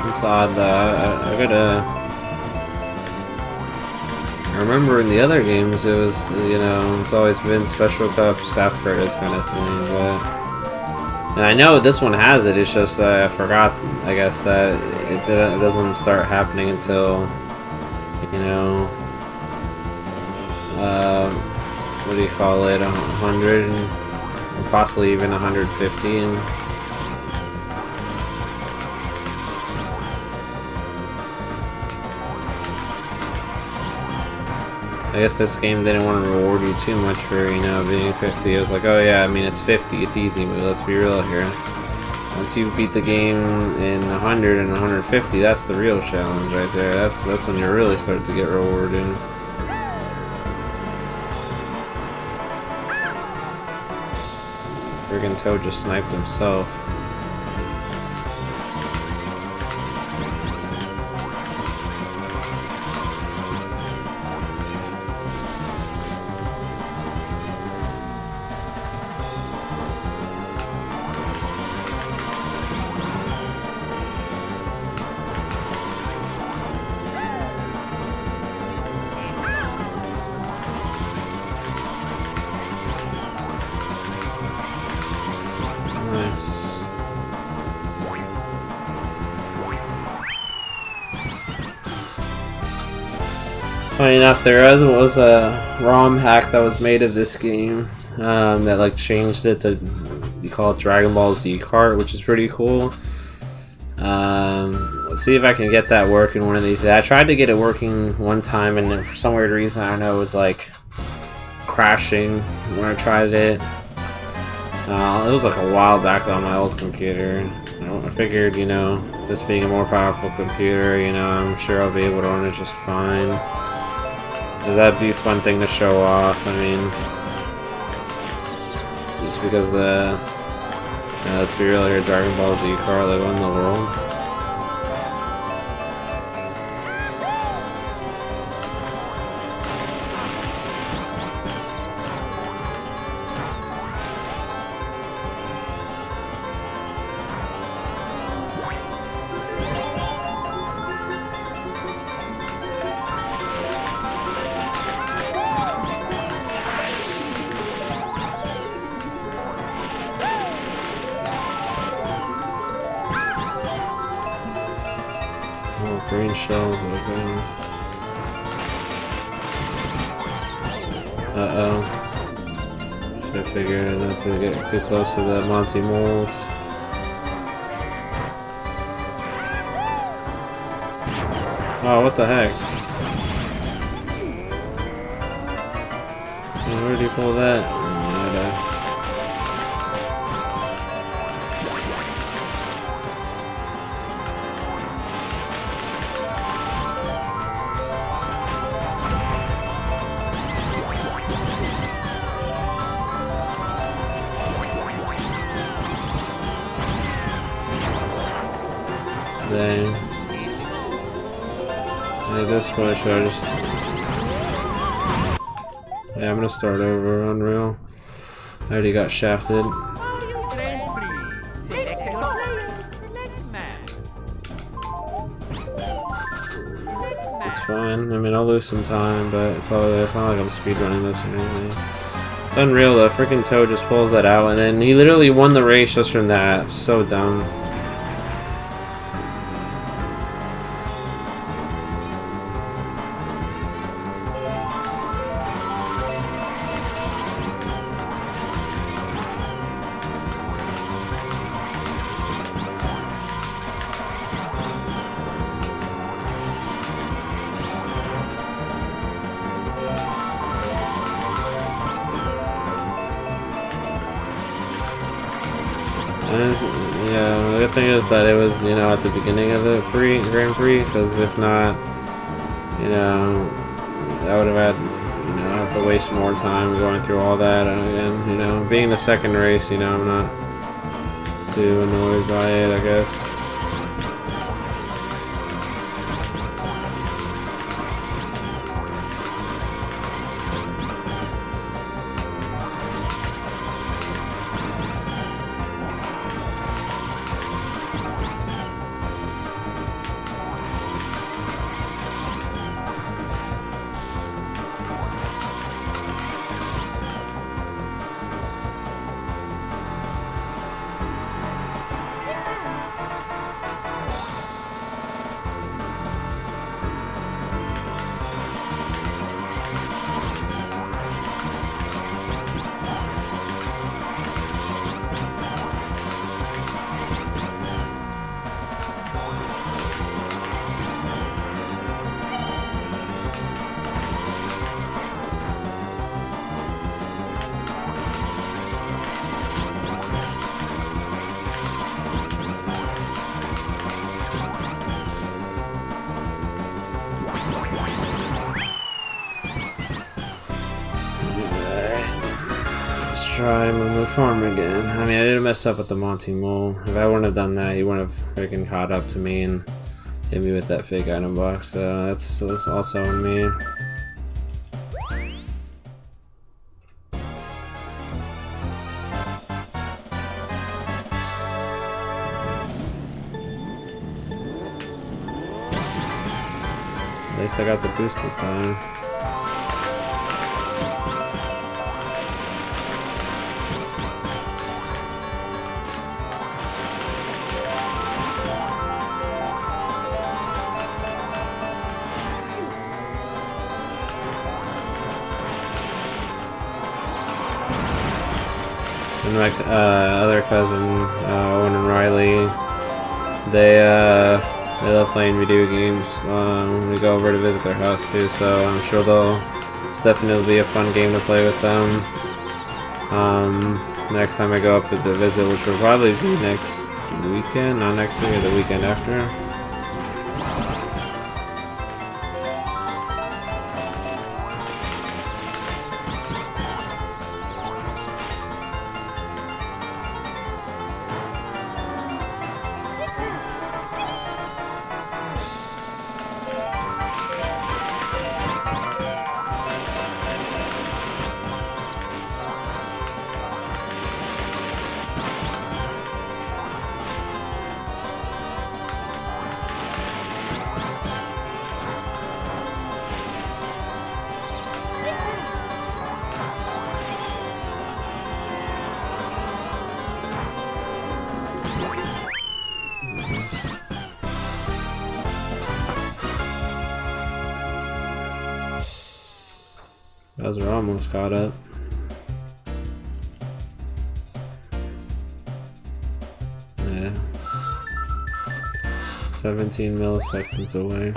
It's odd though. I gotta. I remember in the other games it was, you know, it's always been special cup, staff credits kind of thing, but... And I know this one has it, it's just that I forgot, I guess, that it doesn't start happening until, you know... what do you call it, 100, and possibly even 150, and... I guess this game didn't want to reward you too much for, you know, being 50. It was like, oh yeah, I mean, it's 50, it's easy, but let's be real here. Once you beat the game in 100 and 150, that's the real challenge right there. That's when you really start to get rewarded. Friggin' Toad just sniped himself. Nice. Funny enough, there was a ROM hack that was made of this game that like changed it to, you call it Dragon Ball Z Kart, which is pretty cool. Let's see if I can get that working one of these days. I tried to get it working one time, and then for some weird reason, I don't know, it was like crashing when I tried it. It was like a while back on my old computer. I figured, you know, this being a more powerful computer, you know, I'm sure I'll be able to run it just fine. That'd be a fun thing to show off. I mean, just because let's be real here, Dragon Ball Z Kart, like, won the world. Oh, green shells open. Uh-oh. Should have figured not to get too close to the Monty Moles. Oh, what the heck? Where did he pull that? Dang. At this point, should I just... Yeah, I'm gonna start over, Unreal. I already got shafted. Grand Prix. Select your player. Select match. It's fine. I mean, I'll lose some time, but it's not like I'm speedrunning this or anything. Unreal though, freaking Toad just pulls that out, and then he literally won the race just from that. So dumb. Yeah, the good thing is that it was, you know, at the beginning of the Grand Prix, because if not, you know, I would have had, you know, have to waste more time going through all that again. You know, being the second race, you know, I'm not too annoyed by it, I guess. Try Moo Farm again. I mean, I did mess up with the Monty Mole. If I wouldn't have done that, he wouldn't have freaking caught up to me and hit me with that fake item box. So that's also on me. At least I got the boost this time. And my other cousin, Owen and Riley, they love playing video games. We go over to visit their house too, so I'm sure it's definitely be a fun game to play with them. Next time I go up to visit, which will probably be next weekend, not next week, or the weekend after. Those are almost caught up. Yeah. 17 milliseconds away.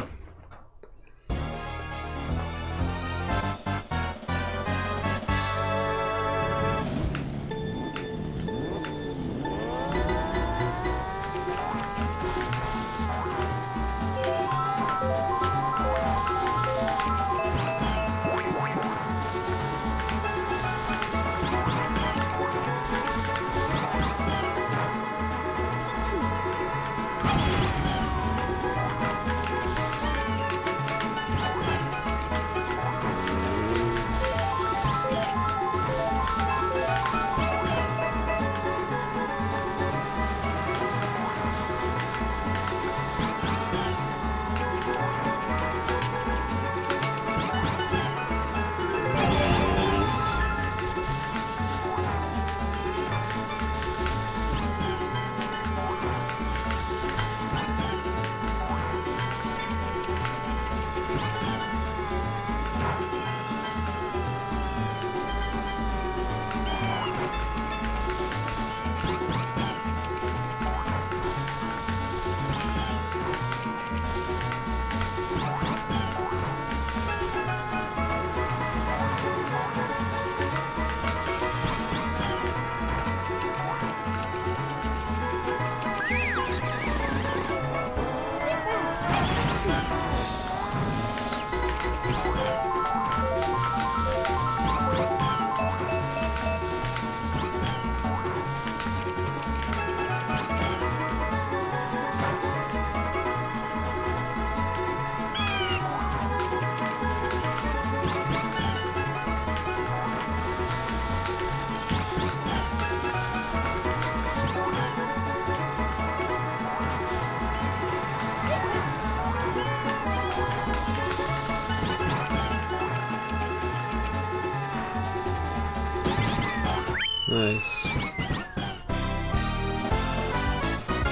Nice.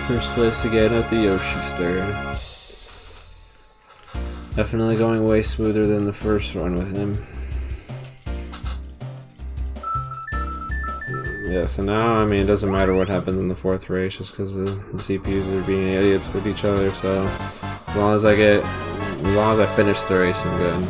First place again at the Yoshi Star. Definitely going way smoother than the first run with him. Yeah, so now, I mean, it doesn't matter what happens in the fourth race just because the CPUs are being idiots with each other, so as long as I finish the race, I'm good.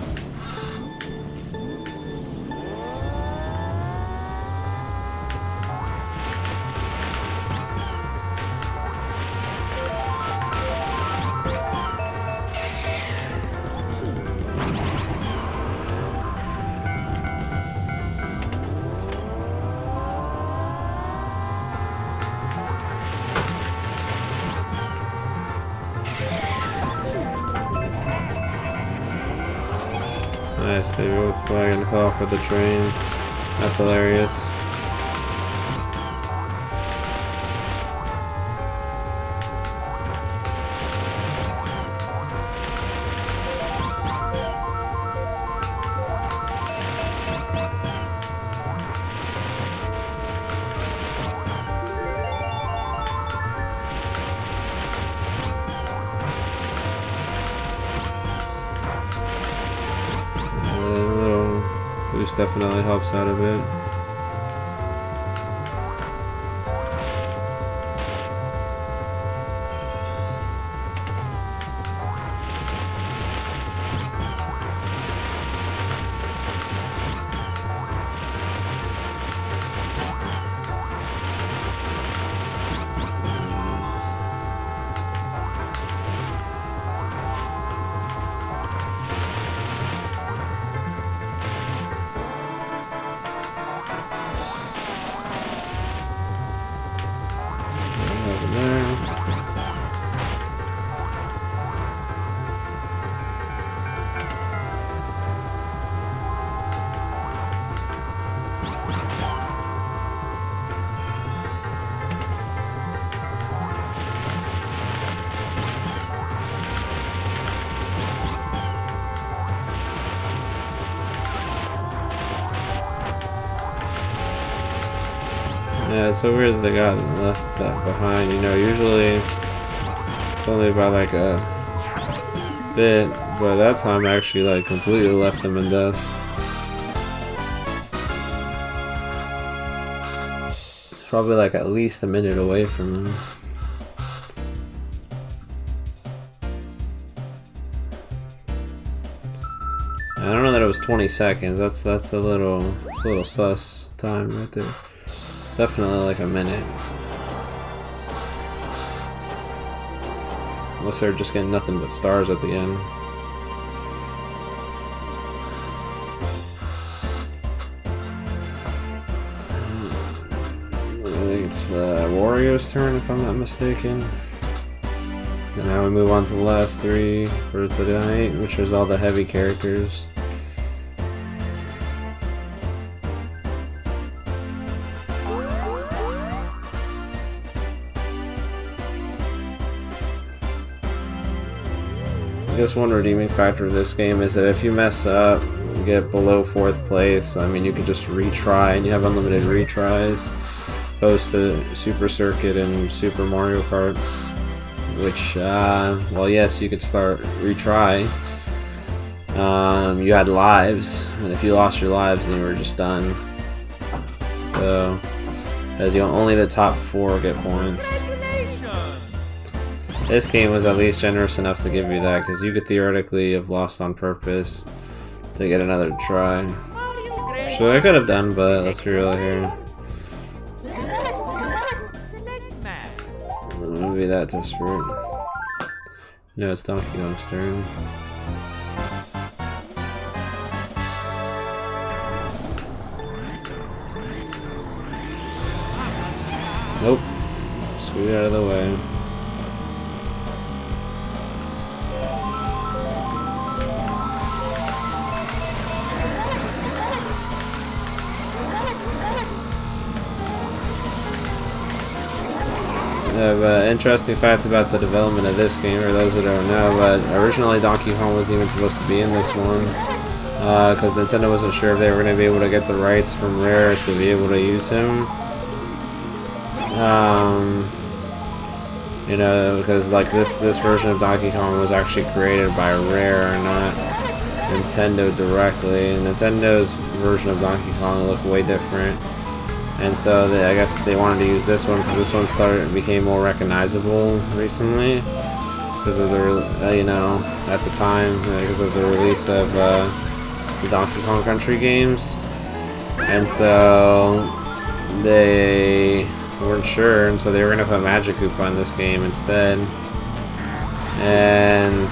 Nice, they both flying off with the train. That's hilarious. Boost definitely helps out a bit. Yeah, it's so weird that they got left that behind. You know, usually it's only by like a bit, but that time I actually like completely left them in dust. Probably like at least a minute away from them. I don't know that it was 20 seconds. That's a little sus time right there. Definitely like a minute. Unless they're just getting nothing but stars at the end. I think it's Wario's turn if I'm not mistaken. And now we move on to the last three for tonight, which is all the heavy characters. I guess one redeeming factor of this game is that if you mess up and get below 4th place, I mean, you can just retry and you have unlimited retries, opposed to Super Circuit and Super Mario Kart, which, well, yes, you could start retry. You had lives, and if you lost your lives, then you were just done. So, as you only the top 4 get points. This game was at least generous enough to give you that, because you could theoretically have lost on purpose to get another try. Which I could have done, but let's be real here. I'm gonna be that desperate. No, it's Donkey Kong's turn. Nope. Scoot out of the way. Interesting fact about the development of this game, or those that don't know, but originally Donkey Kong wasn't even supposed to be in this one. because Nintendo wasn't sure if they were going to be able to get the rights from Rare to be able to use him. You know, because like this version of Donkey Kong was actually created by Rare and not Nintendo directly. And Nintendo's version of Donkey Kong looked way different, and so I guess they wanted to use this one because this one became more recognizable recently because of the you know, at the time, because of the release of the Donkey Kong Country games, and so they weren't sure, and so they were gonna put Magic Koopa on this game instead. And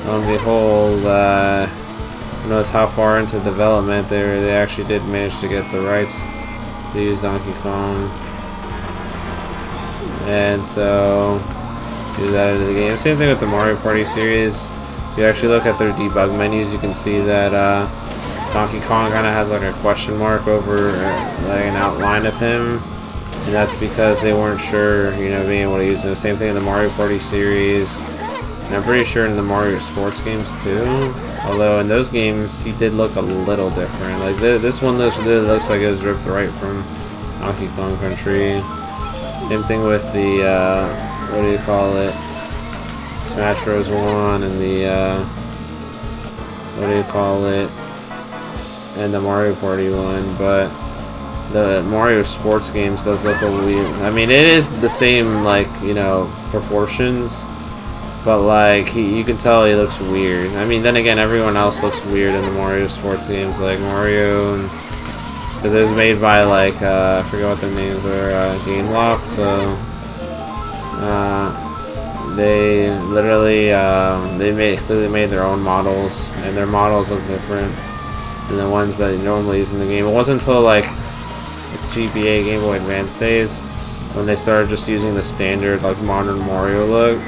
lo and behold, who knows how far into development they actually did manage to get the rights to use Donkey Kong, and so do that into the game. Same thing with the Mario Party series. If you actually look at their debug menus, you can see that Donkey Kong kind of has like a question mark over like an outline of him. And that's because they weren't sure, you know, being able to use it. Same thing in the Mario Party series. And I'm pretty sure in the Mario Sports games too. Although in those games, he did look a little different. Like this one looks like it was ripped right from Donkey Kong Country. Same thing with the, what do you call it? Smash Bros. 1 and the, what do you call it? And the Mario Party one, but the Mario Sports games does look a little weird. I mean, it is the same, like, you know, proportions, but like you can tell he looks weird. I mean, then again, everyone else looks weird in the Mario Sports games, like Mario, because it was made by like I forget what their names were, Gameloft. So they literally they made their own models, and their models look different than the ones that you normally use in the game. It wasn't until like GBA Game Boy Advance days when they started just using the standard like modern Mario look,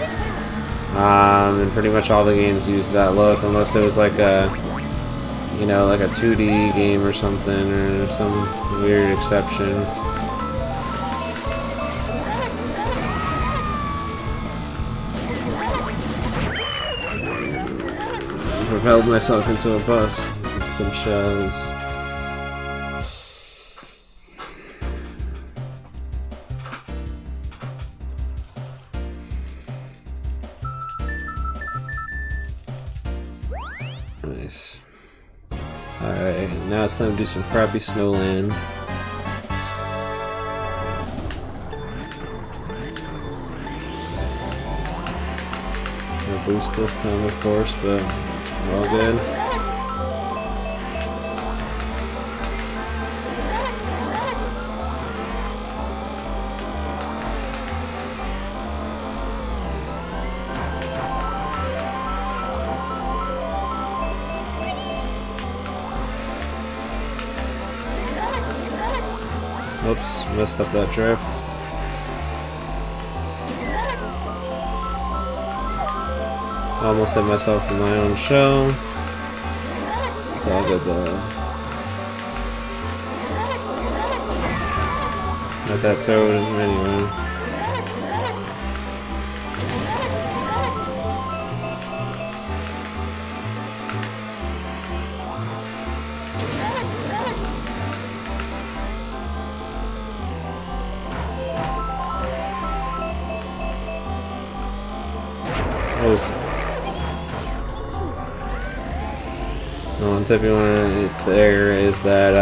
and pretty much all the games used that look unless it was like a, you know, like a 2D game or something, or some weird exception. I propelled myself into a bus with some shells. Nice. Alright, now it's time to do some crappy Snowland. No boost this time, of course, but it's all good. Oops, messed up that drift. Almost hit myself in my own shell. It's all good though. Not that toad anyway. One tip you want to there is that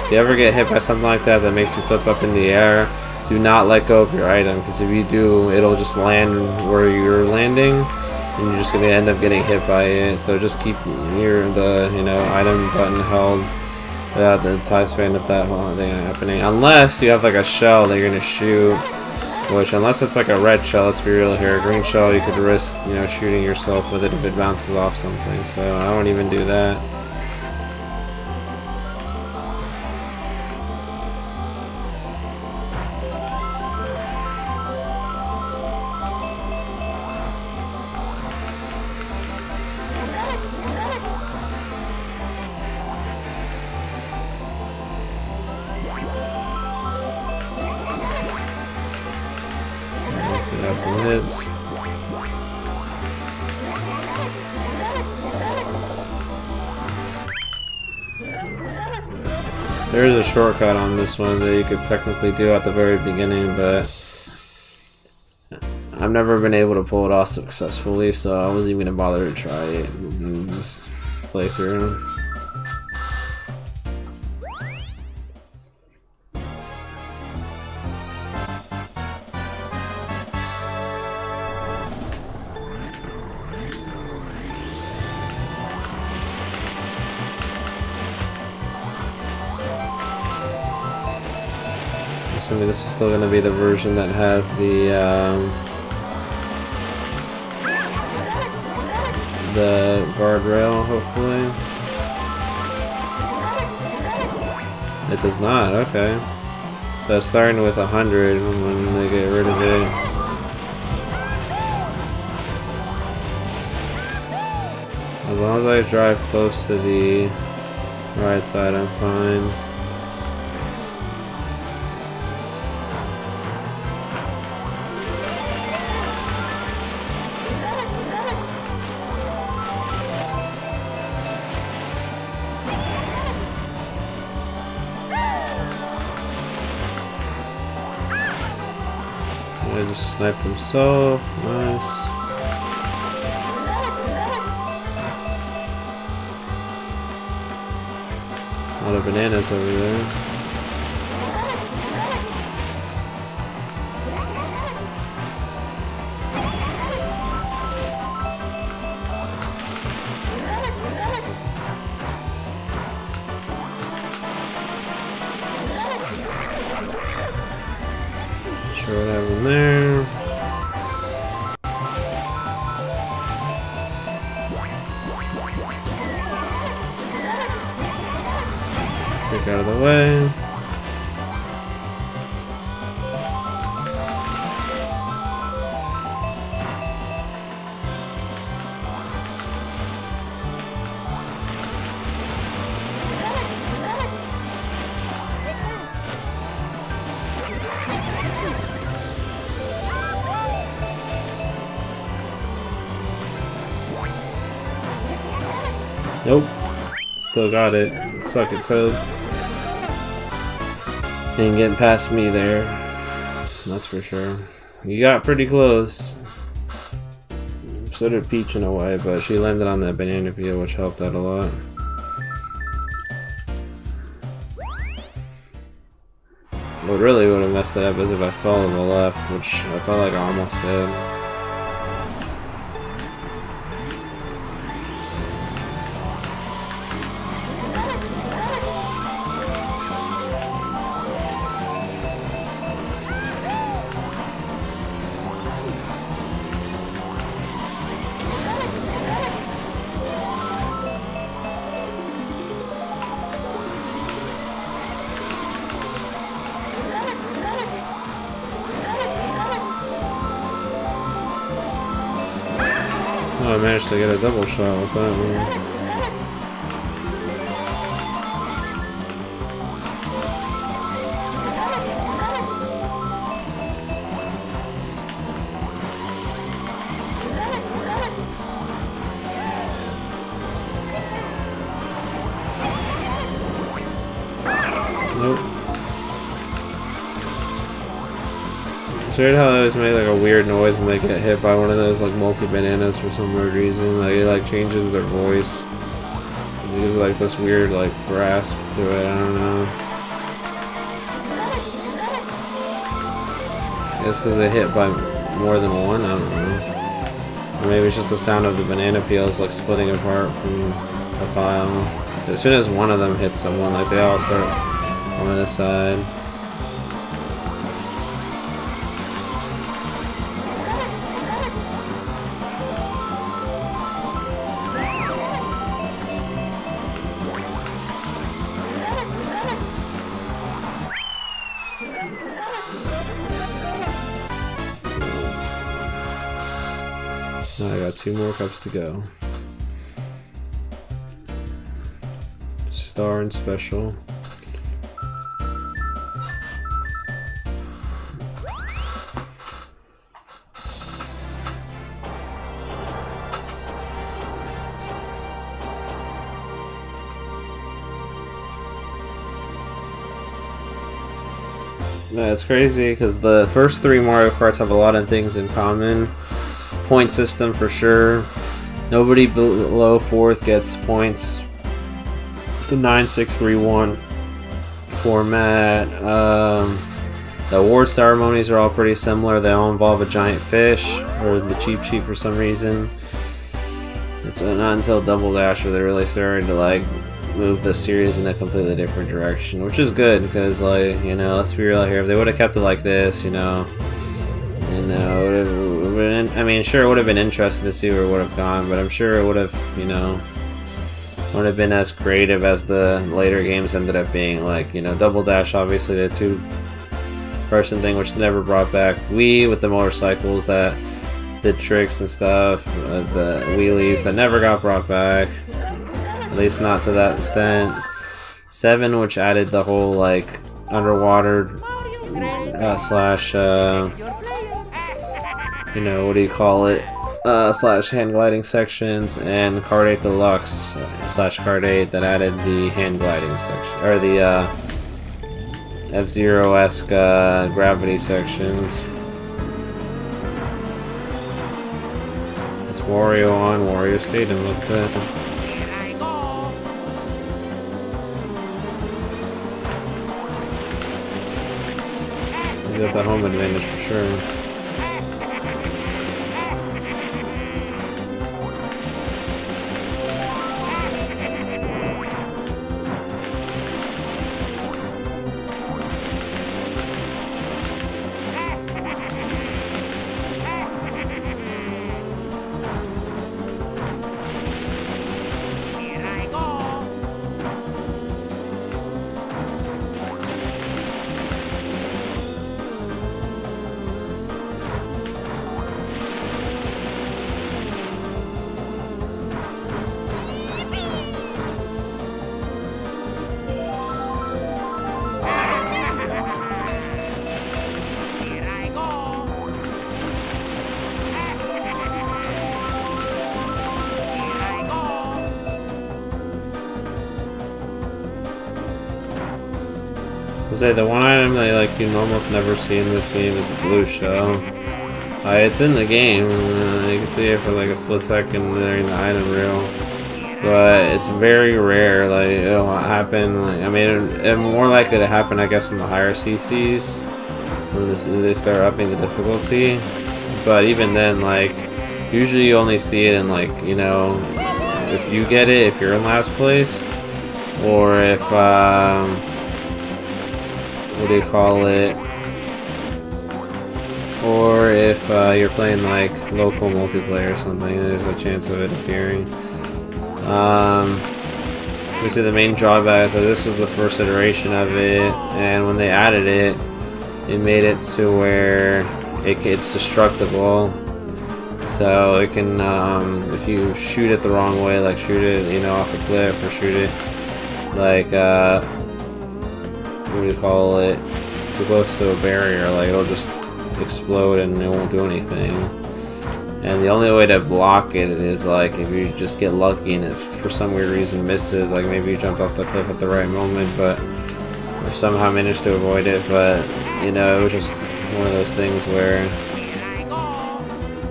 if you ever get hit by something like that makes you flip up in the air, do not let go of your item, because if you do, it'll just land where you're landing, and you're just gonna end up getting hit by it. So just keep the item button held throughout the time span of that whole thing happening, unless you have like a shell that you're gonna shoot. Which, unless it's like a red shell, let's be real here, a green shell you could risk, shooting yourself with it if it bounces off something, so I won't even do that. Got some hits. There is a shortcut on this one that you could technically do at the very beginning, but I've never been able to pull it off successfully, so I wasn't even gonna bother to try it in this playthrough. Assuming this is still going to be the version that has the guardrail, hopefully. It does not, okay. So it's starting with 100 when they get rid of it. As long as I drive close to the right side, I'm fine. I just sniped himself. Nice. A lot of bananas over there. Sure what happened there. Kick out of the way. Nope. Still got it. Suck it, Toad. Ain't getting past me there. That's for sure. You got pretty close. So did Peach in a way, but she landed on that banana peel, which helped out a lot. What really would have messed it up is if I fell to the left, which I felt like I almost did. Oh, I managed to get a double shot with that one. Nope. It's weird how they always make like a weird noise when they get hit by one of those like multi-bananas for some weird reason. Like it like changes their voice. It gives like this weird like grasp to it, I don't know. I guess because they hit by more than one, I don't know. Or maybe it's just the sound of the banana peels like splitting apart from a pile. As soon as one of them hits someone, like they all start on this side. Now I got 2 more cups to go. Star and special. Yeah, it's crazy because the first 3 Mario Karts have a lot of things in common. Point system for sure. Nobody below 4th gets points. It's the 9-6-3-1 format. The award ceremonies are all pretty similar. They all involve a giant fish or the cheap sheet for some reason. It's not until Double Dash where they really started to like move the series in a completely different direction, which is good because, like, you know, let's be real here. If they would have kept it like this, you know, I mean, sure, it would have been interesting to see where it would have gone, but I'm sure it would have, you know, wouldn't have been as creative as the later games ended up being. Like, you know, Double Dash, obviously the 2-person thing, which never brought back. Wii with the motorcycles that did tricks and stuff, the wheelies that never got brought back, at least not to that extent. 7, which added the whole like underwater slash you know, what do you call it, slash hand gliding sections, and Kart 8 Deluxe slash Kart 8 that added the hand gliding section, or the F-Zero-esque gravity sections. It's Wario on Wario Stadium. Look at that. He's got the home advantage for sure. Say the one item that like you almost never see in this game is the blue shell. It's in the game. You can see it for like a split second during the item reel, but it's very rare. Like it'll happen. Like, I mean, it more likely to happen, I guess, in the higher CCs when they start upping the difficulty. But even then, like usually you only see it in like, you know, if you get it, if you're in last place, or if what do you call it? Or if you're playing like local multiplayer or something, there's a chance of it appearing. Obviously the main drawback is that this was the first iteration of it, and when they added it, it made it to where it's destructible. So it can, if you shoot it the wrong way, like shoot it, you know, off a cliff, or shoot it like what do you call it, too close to a barrier, like it'll just explode and it won't do anything. And the only way to block it is like if you just get lucky and it for some weird reason misses, like maybe you jumped off the cliff at the right moment, but or somehow managed to avoid it. But you know, it was just one of those things where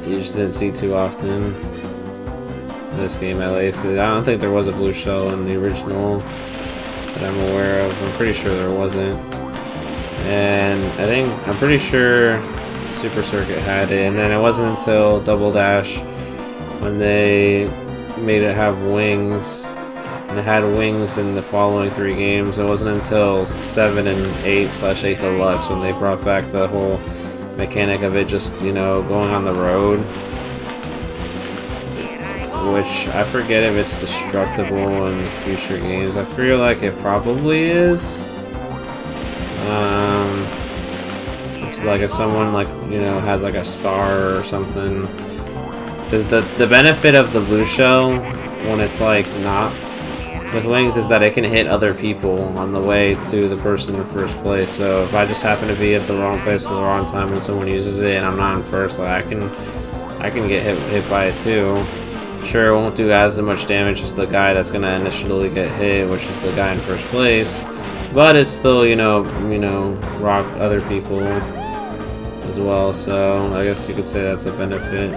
you just didn't see too often in this game, at least. I don't think there was a blue shell in the original that I'm aware of. I'm pretty sure there wasn't. And I'm pretty sure Super Circuit had it, and then it wasn't until Double Dash when they made it have wings, and it had wings in the following 3 games. It wasn't until 7 and 8/8 Deluxe when they brought back the whole mechanic of it just, you know, going on the road, which I forget if it's destructible in future games. I feel like it probably is. It's like if someone, like, you know, has like a star or something, because the benefit of the blue shell when it's like not with wings is that it can hit other people on the way to the person in first place. So if I just happen to be at the wrong place at the wrong time when someone uses it and I'm not in first, like I can get hit by it too. Sure, it won't do as much damage as the guy that's gonna initially get hit, which is the guy in first place, but it still, rock other people as well. So I guess you could say that's a benefit.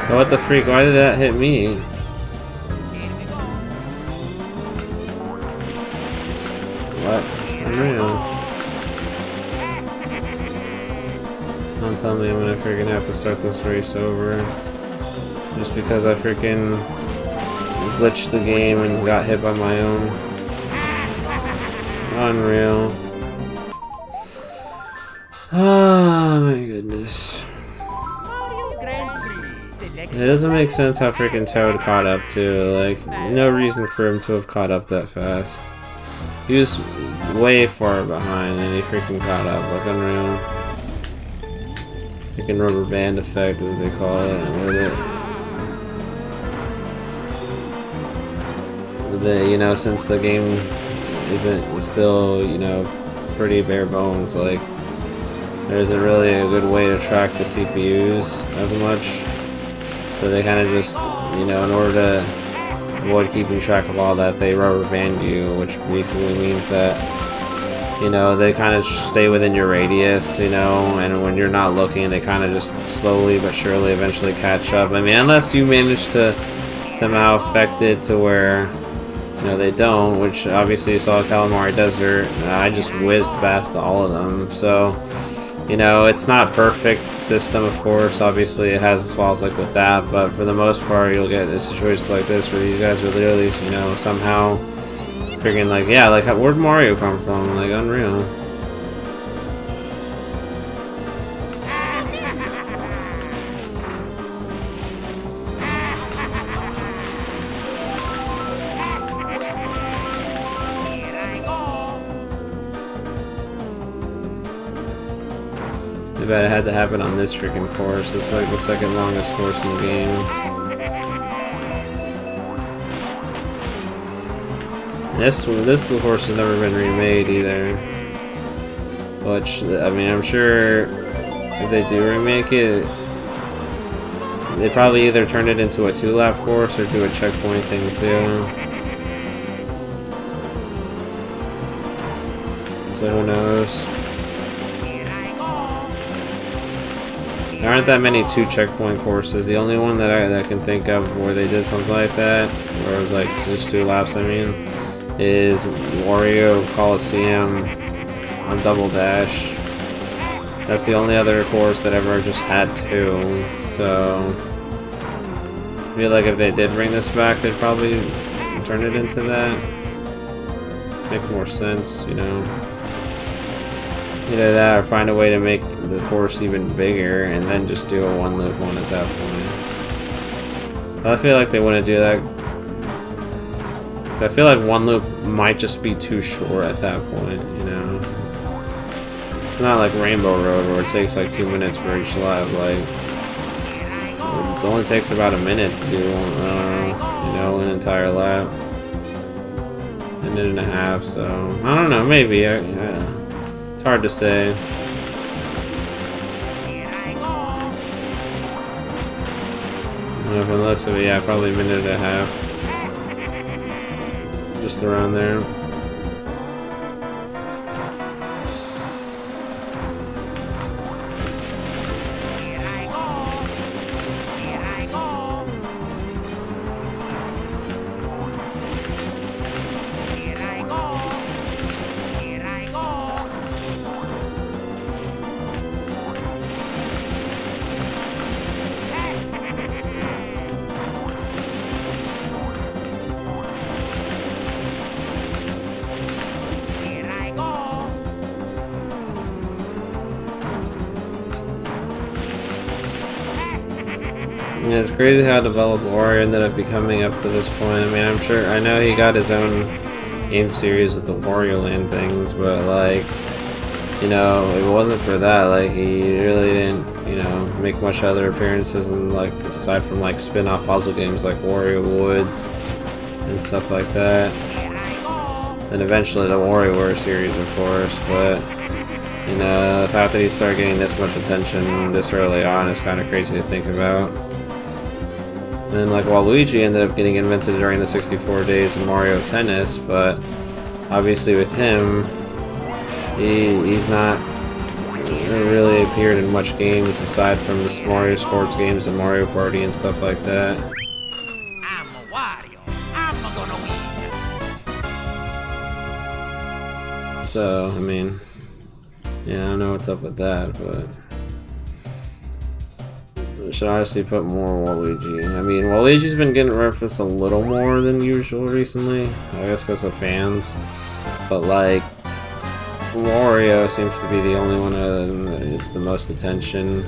But what the freak? Why did that hit me? What? Unreal. Don't tell me I'm gonna freaking have to start this race over just because I freaking glitched the game and got hit by my own. Unreal. Oh my goodness. It doesn't make sense how freaking Toad caught up too. Like, no reason for him to have caught up that fast. He was way far behind and he freaking caught up. Like, unreal. Freaking rubber band effect, as they call it. Since the game is still, pretty bare bones, like, there isn't really a good way to track the CPUs as much. So they kind of just, in order to avoid keeping track of all that, they rubber band you, which basically means that, they kind of stay within your radius, and when you're not looking, they kind of just slowly but surely eventually catch up. I mean, unless you manage to somehow affect it to where, they don't, which obviously you saw Calamari Desert. I just whizzed past all of them, so... it's not perfect system, of course. Obviously, it has its flaws like with that, but for the most part, you'll get situations like this where these guys are literally, somehow freaking like, yeah, like, where'd Mario come from? Like, unreal. I bet it had to happen on this freaking course. It's like the second longest course in the game. This course has never been remade either. Which, I mean, I'm sure if they do remake it, they probably either turn it into a 2-lap course or do a checkpoint thing too. So who knows? There aren't that many 2 checkpoint courses. The only one that I can think of where they did something like that, where it was like just 2 laps, I mean, is Wario Coliseum on Double Dash. That's the only other course that ever just had 2. So I feel like if they did bring this back, they'd probably turn it into that. Make more sense, Either that or find a way to make the course even bigger and then just do a 1-loop one at that point. But I feel like they wouldn't do that. I feel like 1-loop might just be too short at that point, It's not like Rainbow Road where it takes like 2 minutes for each lap. Like, it only takes about a minute to do, an entire lap. A minute and a half, so I don't know, maybe. It's hard to say. From the looks of it, yeah, probably a minute and a half. Just around there. Yeah, it's crazy how developed Wario ended up becoming up to this point. I mean, I know he got his own game series with the Wario Land things, but like, if it wasn't for that, like, he really didn't, make much other appearances, and like, aside from like spin-off puzzle games like Wario Woods and stuff like that. And eventually the WarioWare series, of course, but the fact that he started getting this much attention this early on is kind of crazy to think about. And then like Waluigi ended up getting invented during the 64 days of Mario Tennis, but obviously with him, he's not really appeared in much games aside from the Mario sports games and Mario Party and stuff like that. I'm Wario. I'm gonna win. So, I mean, yeah, I don't know what's up with that, but I should honestly put more Waluigi. I mean, Waluigi's been getting referenced a little more than usual recently, I guess because of fans, but like, Wario seems to be the only one that gets the most attention.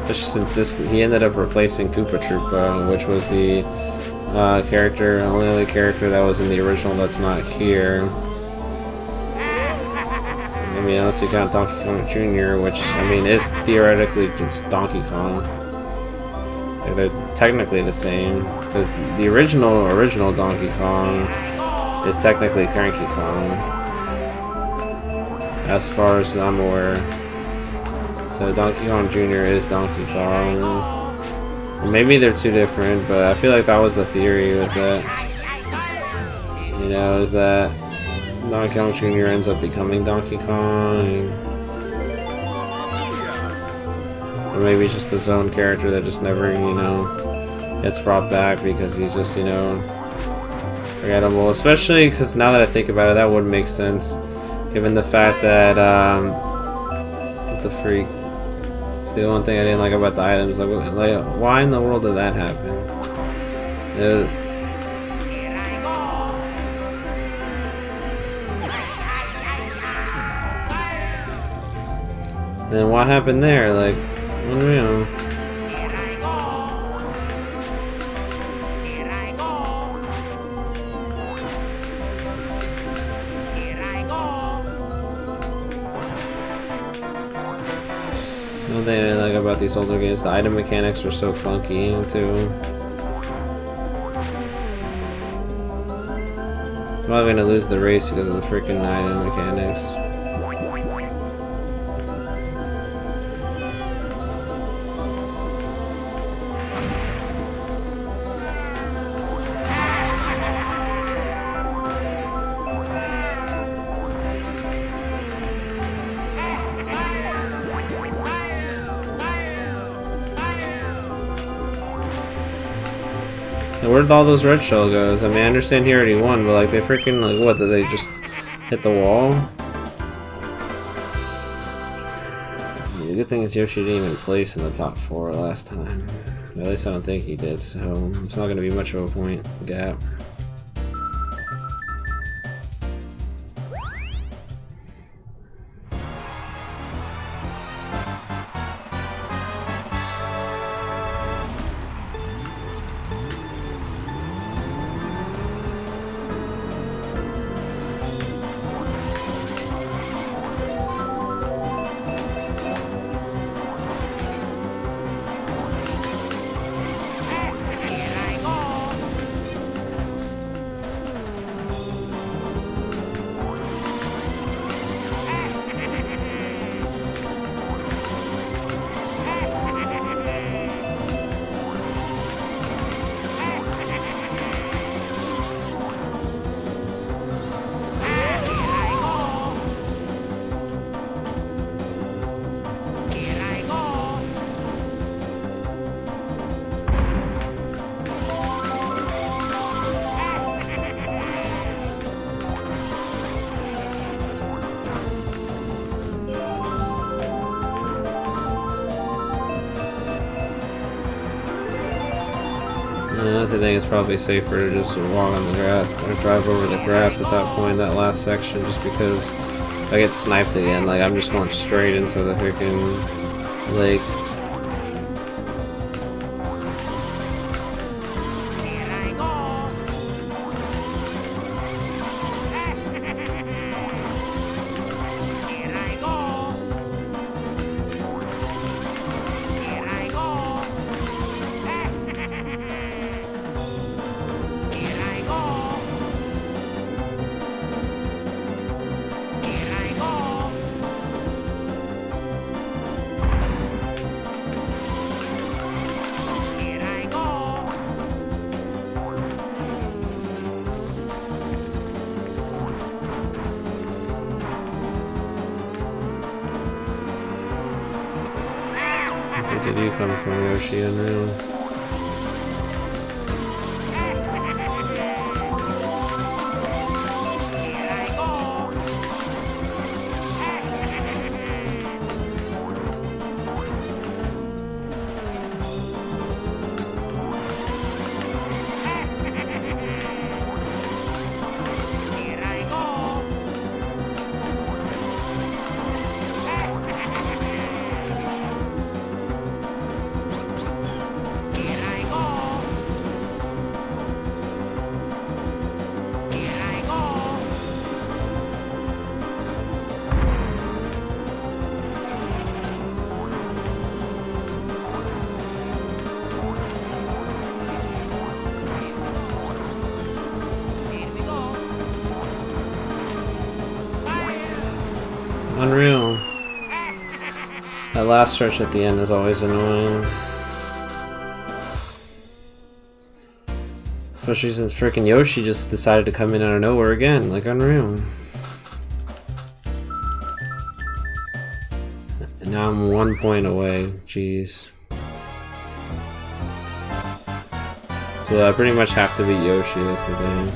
Especially since he ended up replacing Koopa Troopa, which was the only other character that was in the original that's not here. I mean, unless you count Donkey Kong Jr., which, I mean, is theoretically just Donkey Kong. Like, they're technically the same, because the original Donkey Kong is technically Cranky Kong, as far as I'm aware. So Donkey Kong Jr. is Donkey Kong. Or maybe they're two different, but I feel like that was the theory, was that, you know, is that Donkey Kong Jr. ends up becoming Donkey Kong. Or maybe it's just his own character that just never, you know, gets brought back because he's just, you know, forgettable. Especially because now that I think about it, that would make sense, given the fact that, what the freak? It's the one thing I didn't like about the items. Like, why in the world did that happen? And then what happened there? Like, I don't know. One thing I didn't like about these older games, the item mechanics were so clunky too. I'm probably gonna lose the race because of the freaking item mechanics. Where did all those red shell goes? I mean, I understand he already won, but like they freaking, like, what, did they just hit the wall? The good thing is Yoshi didn't even place in the top 4 last time. At least I don't think he did, so it's not going to be much of a point gap. I think it's probably safer to just walk on the grass or drive over the grass at that point, that last section, just because if I get sniped again, like I'm just going straight into the freaking lake. did you come from, Yoshi? Unreal. Unreal. That last stretch at the end is always annoying. Especially since freaking Yoshi just decided to come in out of nowhere again, like unreal. And now I'm 1 point away, jeez. So I pretty much have to beat Yoshi, that's the thing.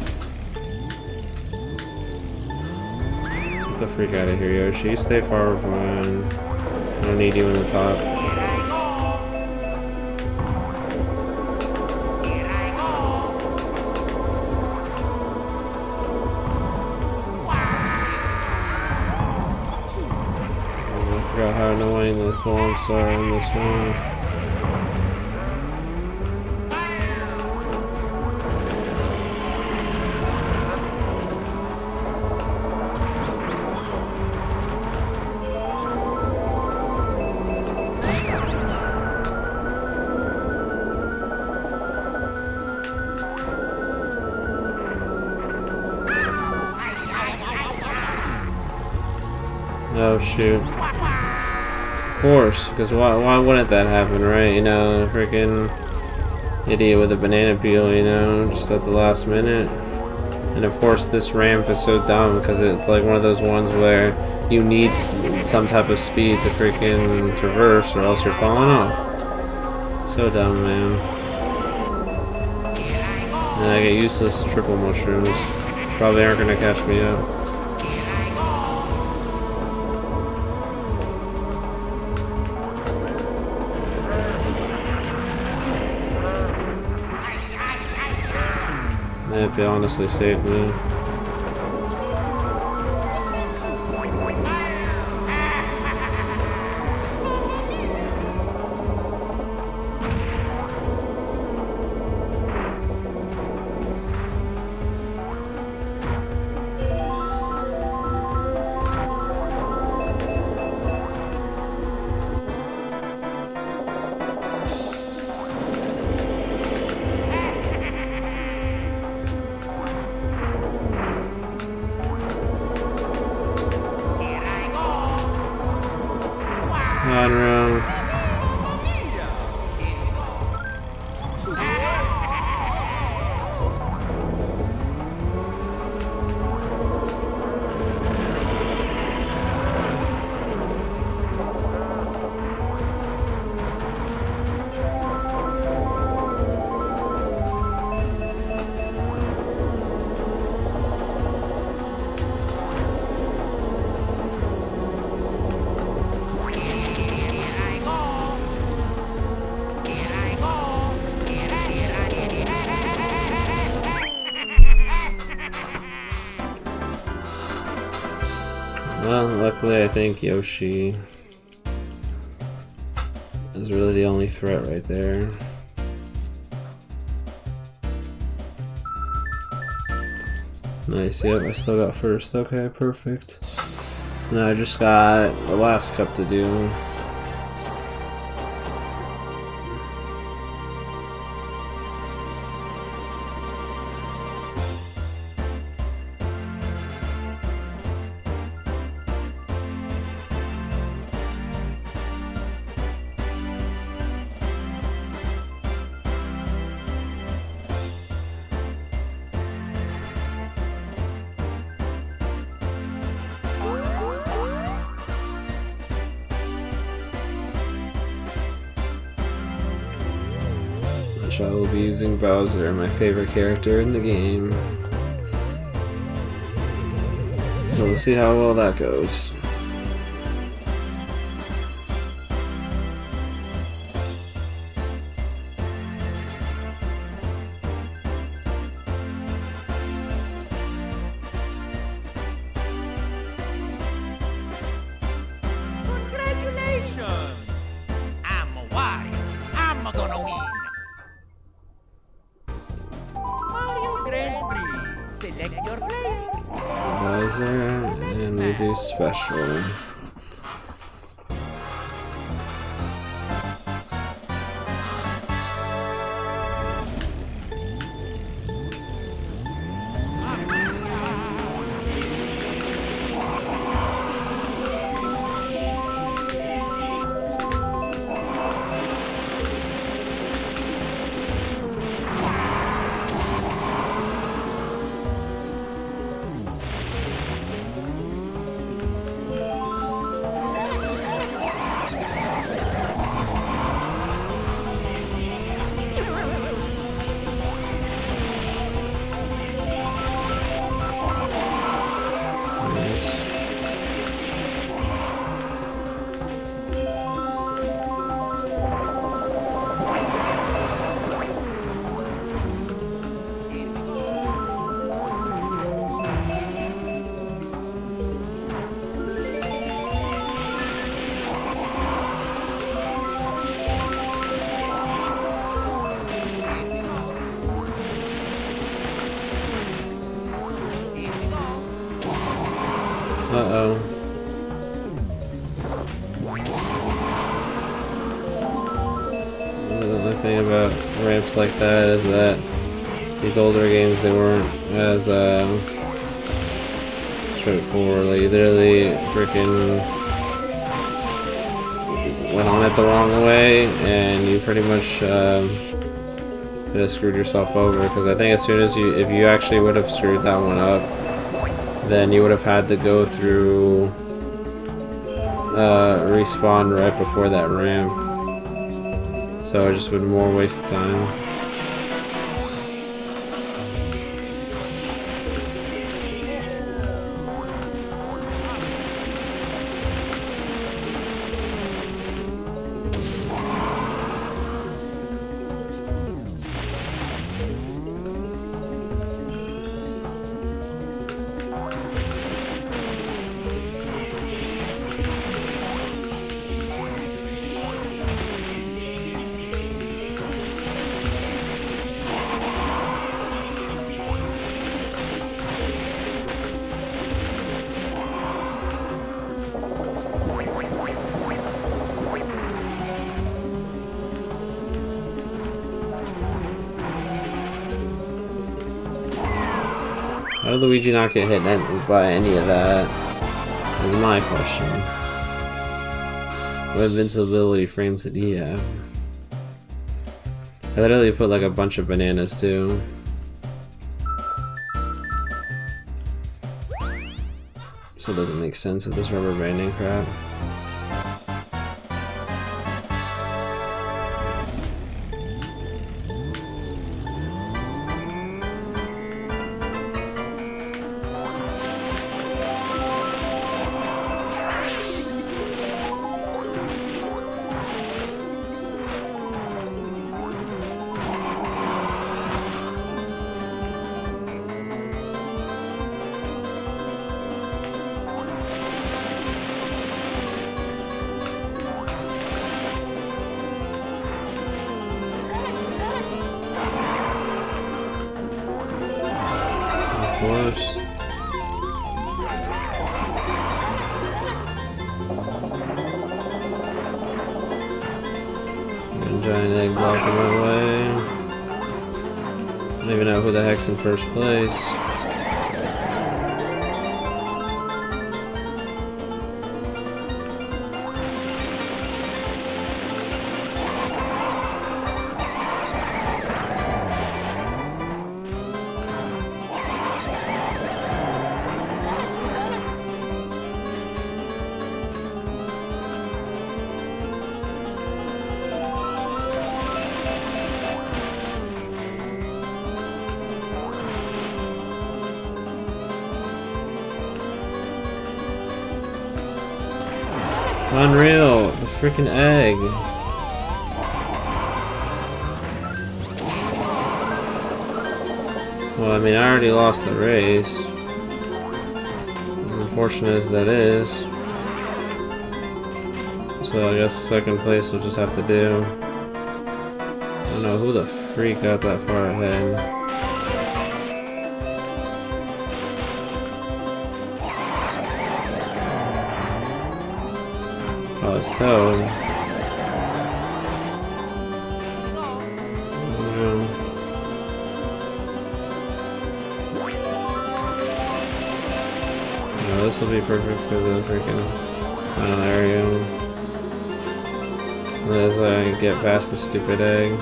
Get the freak out of here, Yoshi. Stay far behind. I don't need you in the top. I forgot how annoying the thwomps are in this one. Oh shoot. Of course, because why wouldn't that happen, right? You know, freaking idiot with a banana peel, you know, just at the last minute. And of course this ramp is so dumb because it's like one of those ones where you need some type of speed to freaking traverse or else you're falling off. So dumb, man. And I get useless triple mushrooms. Probably aren't gonna catch me up. That'd be honestly safe, man. Unreal. Well, luckily I think Yoshi is really the only threat right there. Nice, yep, I still got first. Okay, perfect. So now I just got the last cup to do. which I will be using Bowser, my favorite character in the game. So we'll see how well that goes. Congratulations! I'm Wario. I'm gonna win. Mario Grand Prix. Select your player. Bowser, and we do special. Uh-oh. The only thing about ramps like that is that these older games, they weren't as straightforward. Like, you literally freaking went on it the wrong way, and you pretty much could have screwed yourself over. Because I think as soon as if you actually would have screwed that one up, then you would have had to go through respawn right before that ramp. So it just would more waste of time. How did Luigi not get hit by any of that? Is my question. What invincibility frames did he have? I literally put like a bunch of bananas too. So it doesn't make sense with this rubber banding crap. Of course. Giant egg blocking my way. I don't even know who the heck's in first place. Unreal, the freaking egg. Well, I mean, I already lost the race. As unfortunate as that is. So I guess second place we'll just have to do. I don't know who the freak got that far ahead. Oh, it's Toad. No, this will be perfect for the freaking final area. As I get past the stupid egg.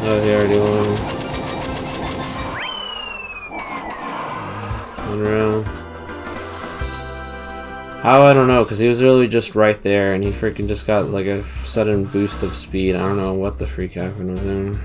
Oh, he already won. Unreal. How? I don't know, because he was really just right there and he freaking just got like a sudden boost of speed. I don't know what the freak happened with him.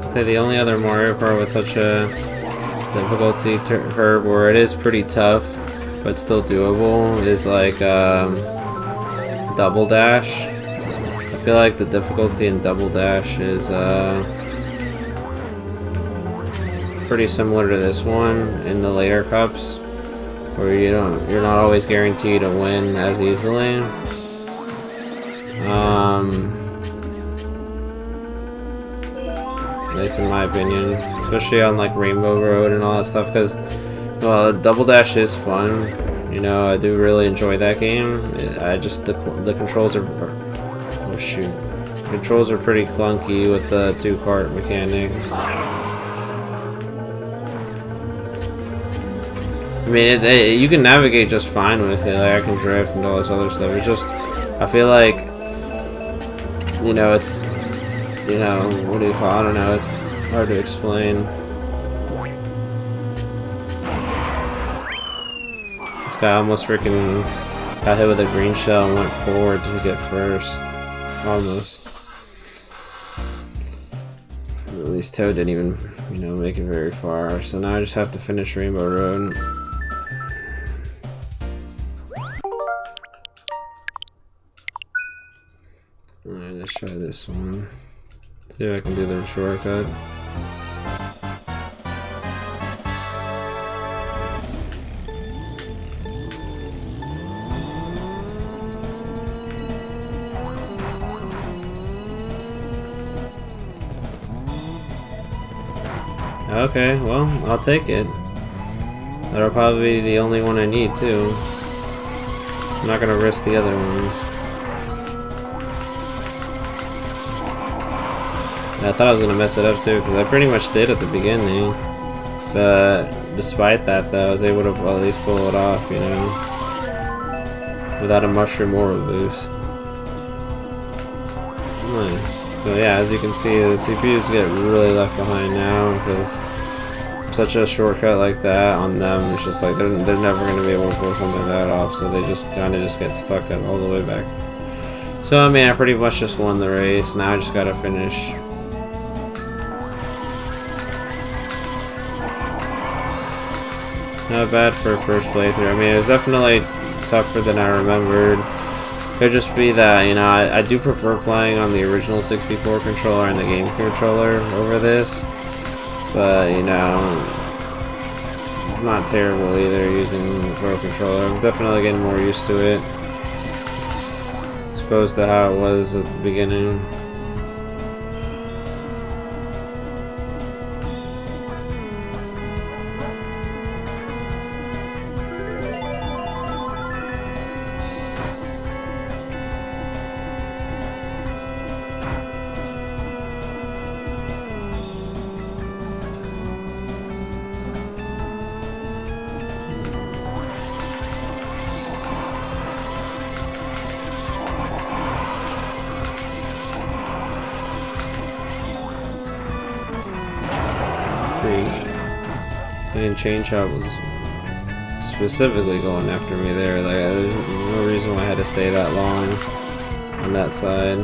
I'd say the only other Mario Kart with such a difficulty curve where it is pretty tough but still doable is like Double Dash. I feel like the difficulty in Double Dash is pretty similar to this one in the later cups, where you're not always guaranteed to win as easily. At least in my opinion, especially on like Rainbow Road and all that stuff, because well, Double Dash is fun. You know, I do really enjoy that game. The controls are oh shoot, controls are pretty clunky with the two-cart mechanic. I mean, you can navigate just fine with it. Like I can drift and all this other stuff. It's just, I feel like, you know, it's, you know, what do you call it? I don't know. It's hard to explain. This guy almost freaking got hit with a green shell and went forward to get first. Almost. At least Toad didn't even, you know, make it very far. So now I just have to finish Rainbow Road. Alright, let's try this one. See if I can do the shortcut. Okay, well, I'll take it. That'll probably be the only one I need too. I'm not gonna risk the other ones. I thought I was gonna mess it up too, because I pretty much did at the beginning. But despite that, though, I was able to at least pull it off, you know, without a mushroom or a boost. Nice. So yeah, as you can see, the CPUs get really left behind now because such a shortcut like that on them, it's just like they're never gonna be able to pull something like that off. So they just kind of just get stuck at all the way back. So I mean, I pretty much just won the race. Now I just gotta finish. Not bad for a first playthrough. I mean, it was definitely tougher than I remembered. Could just be that, you know, I do prefer playing on the original 64 controller and the game controller over this. But, you know, it's not terrible either using the Pro controller. I'm definitely getting more used to it, as opposed to how it was at the beginning. And Chain Chomp was specifically going after me there. Like, there's no reason why I had to stay that long on that side.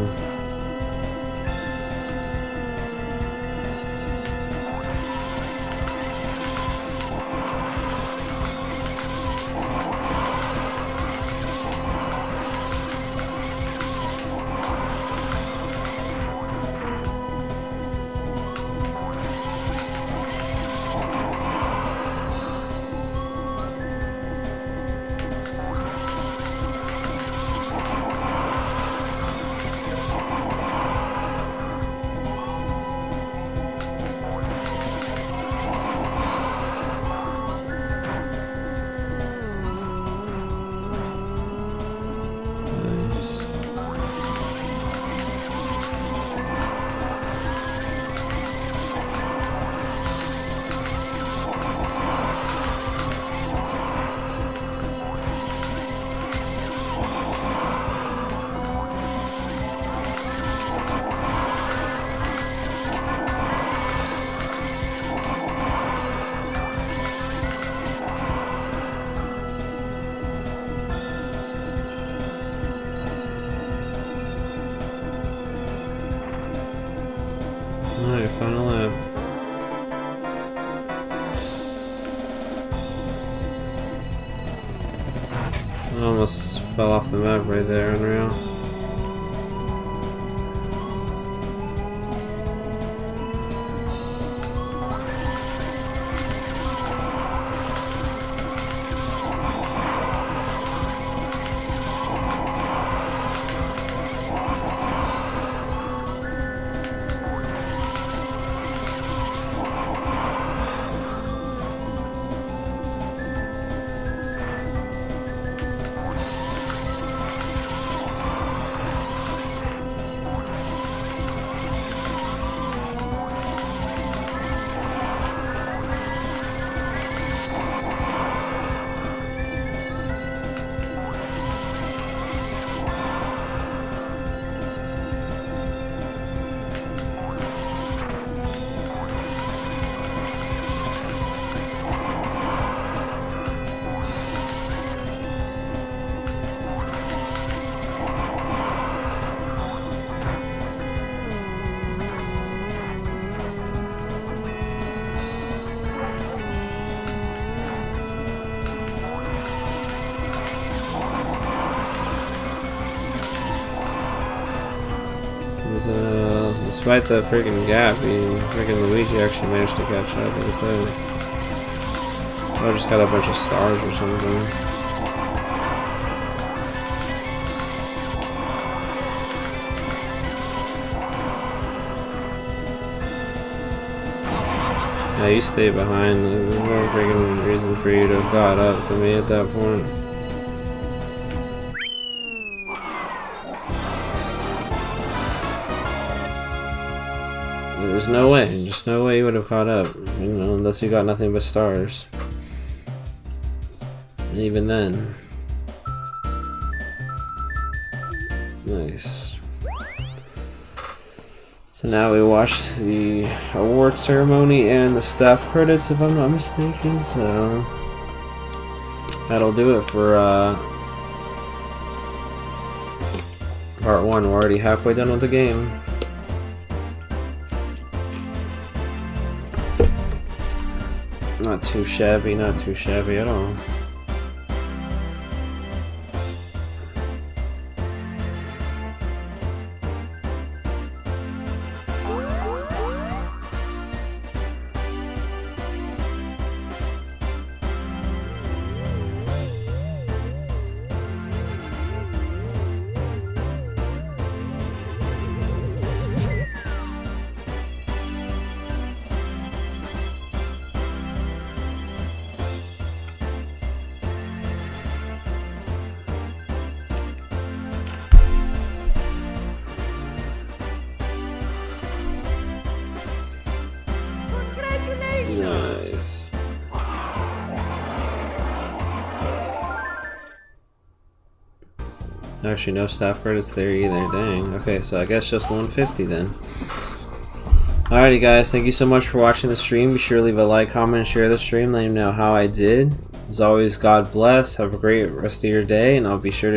Alright, final lap. I almost fell off the map right there, unreal. Despite the freaking gap, freaking Luigi actually managed to catch up with it. I just got a bunch of stars or something. Yeah, you stay behind. There's no freaking reason for you to have got up to me at that point. There's no way, just no way you would have caught up, you know, unless you got nothing but stars. And even then. Nice. So now we watch the award ceremony and the staff credits, if I'm not mistaken, so that'll do it for part 1. We're already halfway done with the game. Not too shabby, not too shabby at all. Nice. Actually, no staff credits there either. Dang. Okay, so I guess just 150 then. Alrighty, guys. Thank you so much for watching the stream. Be sure to leave a like, comment, and share the stream. Let me know how I did. As always, God bless. Have a great rest of your day, and I'll be sure to